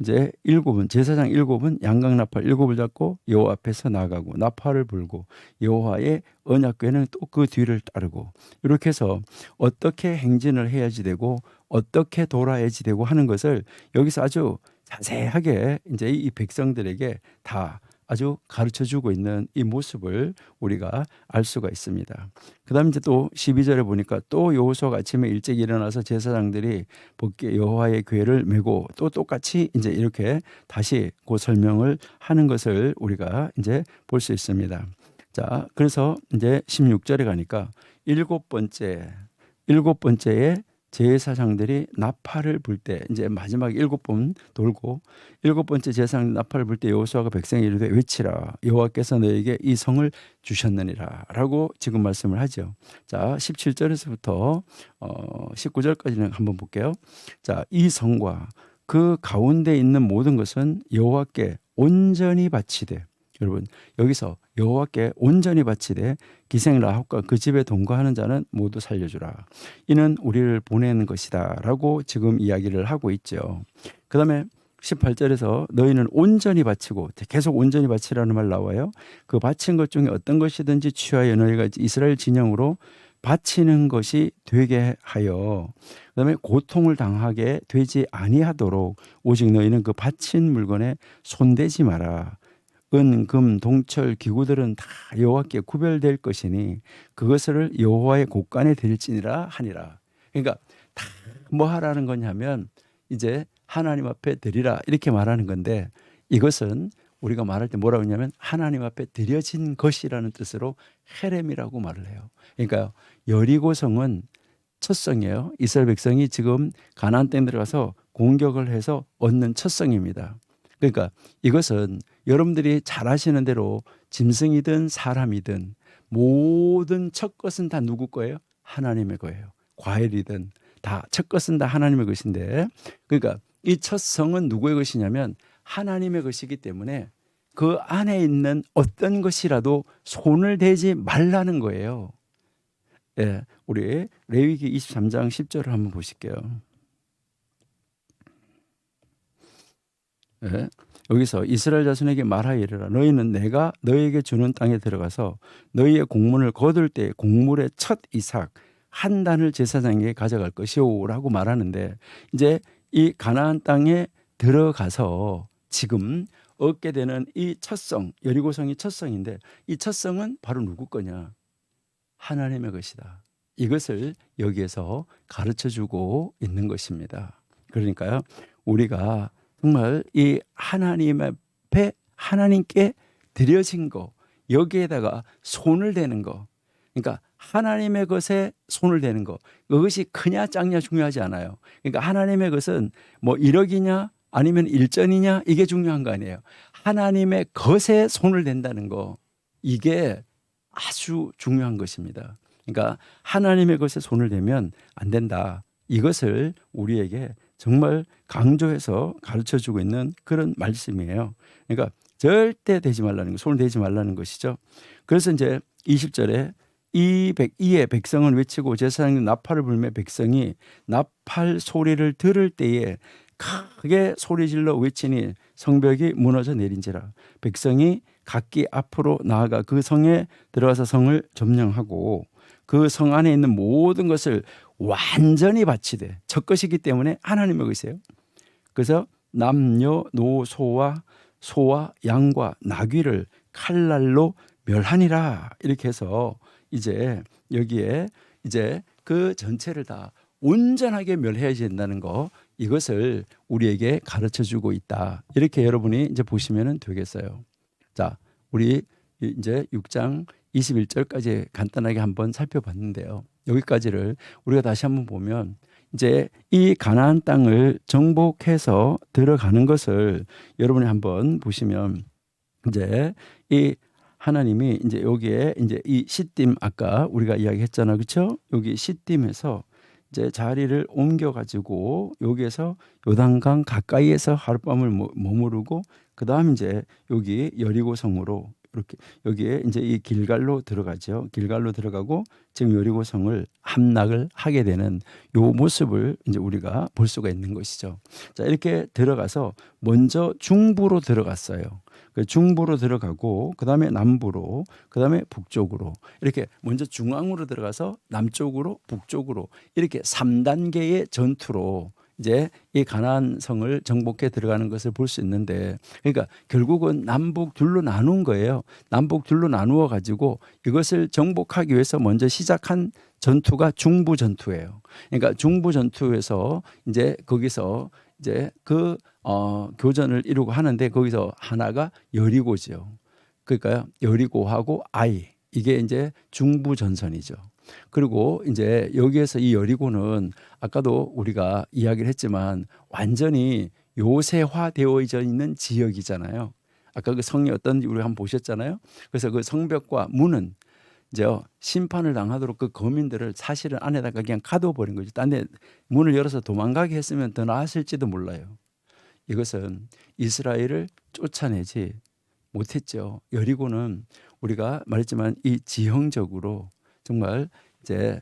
이제 7은 제사장 7은 양각 나팔 7을 잡고 여호와 앞에서 나가고 나팔을 불고 여호와의 언약궤는 또 그 뒤를 따르고 이렇게 해서 어떻게 행진을 해야지 되고 어떻게 돌아야지 되고 하는 것을 여기서 아주 자세하게 이제 이 백성들에게 다 아주 가르쳐 주고 있는 이 모습을 우리가 알 수가 있습니다. 그다음 이제 또 12절에 보니까 또 여호수아가 아침에 일찍 일어나서 제사장들이 복귀 여호와의 궤를 메고 또 똑같이 이제 이렇게 다시 그 설명을 하는 것을 우리가 이제 볼 수 있습니다. 자, 그래서 이제 16절에 가니까 일곱 번째에 제사장들이 나팔을 불 때 이제 마지막 7번 돌고 7번째 제사장 나팔을 불 때 여호수아가 백성에게 이르되 외치라 여호와께서 너에게 이 성을 주셨느니라 라고 지금 말씀을 하죠. 자, 17절에서부터 19절까지는 한번 볼게요. 자, 이 성과 그 가운데 있는 모든 것은 여호와께 온전히 바치되 여러분 여기서 여호와께 온전히 바치되 기생 라합과 그 집에 동거하는 자는 모두 살려주라. 이는 우리를 보내는 것이다 라고 지금 이야기를 하고 있죠. 그 다음에 18절에서 너희는 온전히 바치고 계속 온전히 바치라는 말 나와요. 그 바친 것 중에 어떤 것이든지 취하여 너희가 이스라엘 진영으로 바치는 것이 되게 하여 그다음에 고통을 당하게 되지 아니하도록 오직 너희는 그 바친 물건에 손대지 마라. 은, 금, 동철, 기구들은 다 여호와께 구별될 것이니 그것을 여호와의 곳간에 드릴지니라 하니라. 그러니까 다 뭐 하라는 거냐면 이제 하나님 앞에 드리라 이렇게 말하는 건데 이것은 우리가 말할 때 뭐라고 하냐면 하나님 앞에 드려진 것이라는 뜻으로 헤렘이라고 말을 해요. 그러니까 여리고성은 첫 성이에요. 이스라엘 백성이 지금 가나안 땅에 들어가서 공격을 해서 얻는 첫 성입니다. 그러니까 이것은 여러분들이 잘 아시는 대로 짐승이든 사람이든 모든 첫 것은 다 누구 거예요? 하나님의 거예요. 과일이든 다 첫 것은 다 하나님의 것인데 그러니까 이 첫 성은 누구의 것이냐면 하나님의 것이기 때문에 그 안에 있는 어떤 것이라도 손을 대지 말라는 거예요. 예, 우리 레위기 23장 10절을 한번 보실게요. 예, 여기서 이스라엘 자손에게 말하여 이르라 너희는 내가 너희에게 주는 땅에 들어가서 너희의 곡물을 거둘 때 곡물의 첫 이삭 한 단을 제사장에게 가져갈 것이오라고 말하는데 이제 이 가나안 땅에 들어가서 지금 얻게 되는 이 첫성 여리고성이 첫성인데 이 첫성은 바로 누구 거냐? 하나님의 것이다. 이것을 여기에서 가르쳐주고 있는 것입니다. 그러니까요 우리가 정말 이 하나님 앞에 하나님께 드려진 거 여기에다가 손을 대는 거 그러니까 하나님의 것에 손을 대는 거 그것이 크냐 작냐 중요하지 않아요. 그러니까 하나님의 것은 뭐 1억이냐 아니면 일전이냐 이게 중요한 거 아니에요. 하나님의 것에 손을 댄다는 거 이게 아주 중요한 것입니다. 그러니까 하나님의 것에 손을 대면 안 된다. 이것을 우리에게 정말 강조해서 가르쳐주고 있는 그런 말씀이에요. 그러니까 절대 대지 말라는 거, 손을 대지 말라는 것이죠. 그래서 이제 20절에 이에 백성은 외치고 제사장이 나팔을 불며 백성이 나팔 소리를 들을 때에 크게 소리질러 외치니 성벽이 무너져 내린지라. 백성이 각기 앞으로 나아가 그 성에 들어가서 성을 점령하고 그 성 안에 있는 모든 것을 완전히 바치되 첫 것이기 때문에 하나님의 것이에요. 그래서 남녀노소와 소와 양과 나귀를 칼날로 멸하니라 이렇게 해서 이제 여기에 이제 그 전체를 다 온전하게 멸해야 된다는 거, 이것을 우리에게 가르쳐 주고 있다. 이렇게 여러분이 이제 보시면 되겠어요. 자, 우리 이제 6장 21절까지 간단하게 한번 살펴봤는데요. 여기까지를 우리가 다시 한번 보면 이제 이 가나안 땅을 정복해서 들어가는 것을 여러분이 한번 보시면 이제 이 하나님이 이제 여기에 이제 이 시딤 아까 우리가 이야기했잖아, 그렇죠? 여기 시딤에서 이제 자리를 옮겨 가지고 여기에서 요단강 가까이에서 하룻밤을 머무르고 그다음 이제 여기 여리고 성으로 이렇게 여기에 이제 이 길갈로 들어가죠. 길갈로 들어가고 지금 여리고 성을 함락을 하게 되는 요 모습을 이제 우리가 볼 수가 있는 것이죠. 자, 이렇게 들어가서 먼저 중부로 들어갔어요. 그 중부로 들어가고 그다음에 남부로 그다음에 북쪽으로 이렇게 먼저 중앙으로 들어가서 남쪽으로 북쪽으로 이렇게 3단계의 전투로 이제 이 가나안 성을 정복해 들어가는 것을 볼 수 있는데, 그러니까 결국은 남북 둘로 나눈 거예요. 남북 둘로 나누어 가지고 이것을 정복하기 위해서 먼저 시작한 전투가 중부 전투예요. 그러니까 중부 전투에서 이제 거기서 이제 그 교전을 이루고 하는데 거기서 하나가 여리고죠. 그러니까 여리고하고 아이, 이게 이제 중부 전선이죠. 그리고 이제 여기에서 이 여리고는 아까도 우리가 이야기를 했지만 완전히 요새화되어져 있는 지역이잖아요. 아까 그 성이 어떤지 우리가 한번 보셨잖아요. 그래서 그 성벽과 문은 이제 심판을 당하도록 그 거민들을 사실은 안에다가 그냥 가둬버린 거죠. 딴 데 문을 열어서 도망가게 했으면 더 나았을지도 몰라요. 이것은 이스라엘을 쫓아내지 못했죠. 여리고는 우리가 말했지만 이 지형적으로 정말 이제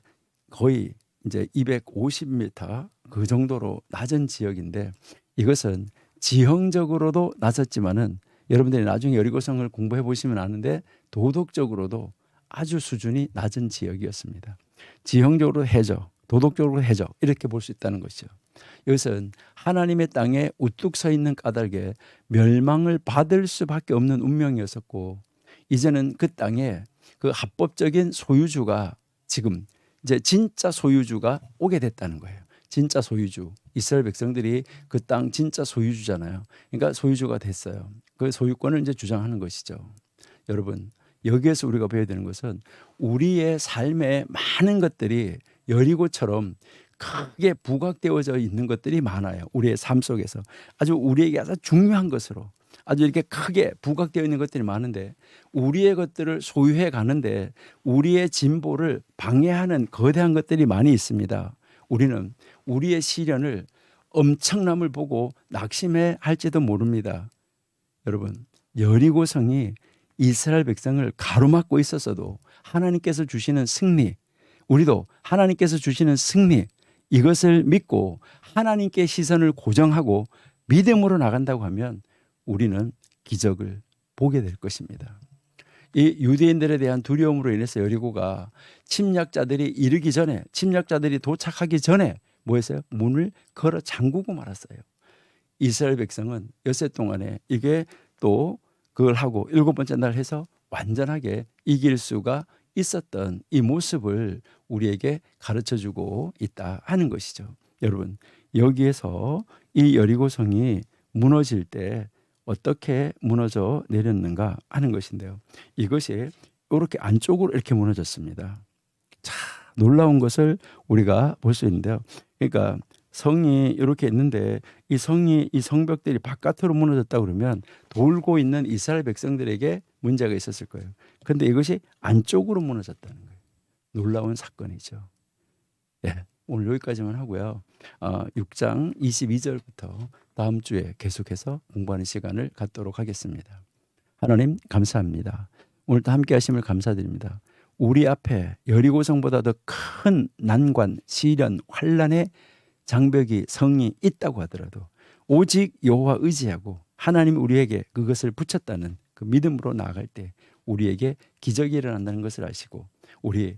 거의 이제 250m 그 정도로 낮은 지역인데, 이것은 지형적으로도 낮았지만은 여러분들이 나중에 여리고성을 공부해 보시면 아는데 도덕적으로도 아주 수준이 낮은 지역이었습니다. 지형적으로 해저, 도덕적으로 해저, 이렇게 볼 수 있다는 것이죠. 이것은 하나님의 땅에 우뚝 서 있는 까닭에 멸망을 받을 수밖에 없는 운명이었었고, 이제는 그 땅에 그 합법적인 소유주가 지금 이제 진짜 소유주가 오게 됐다는 거예요. 진짜 소유주, 이스라엘 백성들이 그 땅 진짜 소유주잖아요. 그러니까 소유주가 됐어요. 그 소유권을 이제 주장하는 것이죠. 여러분, 여기에서 우리가 배워야 되는 것은 우리의 삶의 많은 것들이 여리고처럼 크게 부각되어져 있는 것들이 많아요. 우리의 삶 속에서 아주 우리에게 아주 중요한 것으로 아주 이렇게 크게 부각되어 있는 것들이 많은데, 우리의 것들을 소유해 가는데 우리의 진보를 방해하는 거대한 것들이 많이 있습니다. 우리는 우리의 시련을 엄청남을 보고 낙심해 할지도 모릅니다. 여러분, 여리고성이 이스라엘 백성을 가로막고 있었어도 하나님께서 주시는 승리, 우리도 하나님께서 주시는 승리, 이것을 믿고 하나님께 시선을 고정하고 믿음으로 나간다고 하면 우리는 기적을 보게 될 것입니다. 이 유대인들에 대한 두려움으로 인해서 여리고가 침략자들이 이르기 전에, 침략자들이 도착하기 전에 뭐 했어요? 문을 걸어 잠그고 말았어요. 이스라엘 백성은 엿새 동안에 이게 또 그걸 하고 일곱 번째 날 해서 완전하게 이길 수가 있었던 이 모습을 우리에게 가르쳐주고 있다 하는 것이죠. 여러분, 여기에서 이 여리고성이 무너질 때 어떻게 무너져 내렸는가 하는 것인데요. 이것이 이렇게 안쪽으로 이렇게 무너졌습니다. 자, 놀라운 것을 우리가 볼 수 있는데요. 그러니까 성이 이렇게 있는데 이 성이, 이 성벽들이 바깥으로 무너졌다 그러면 돌고 있는 이스라엘 백성들에게 문제가 있었을 거예요. 그런데 이것이 안쪽으로 무너졌다는 거예요. 놀라운 사건이죠. 예, 오늘 여기까지만 하고요. 6장 22절부터 다음 주에 계속해서 공부하는 시간을 갖도록 하겠습니다. 하나님 감사합니다. 오늘도 함께 하심을 감사드립니다. 우리 앞에 여리고성보다 더 큰 난관, 시련, 환난의 장벽이, 성이 있다고 하더라도 오직 여호와 의지하고 하나님 우리에게 그것을 붙였다는 그 믿음으로 나아갈 때 우리에게 기적이 일어난다는 것을 아시고 우리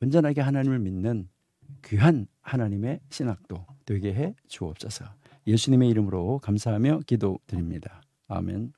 온전하게 하나님을 믿는 귀한 하나님의 신학도 되게 해 주옵소서. 예수님의 이름으로 감사하며 기도드립니다. 아멘.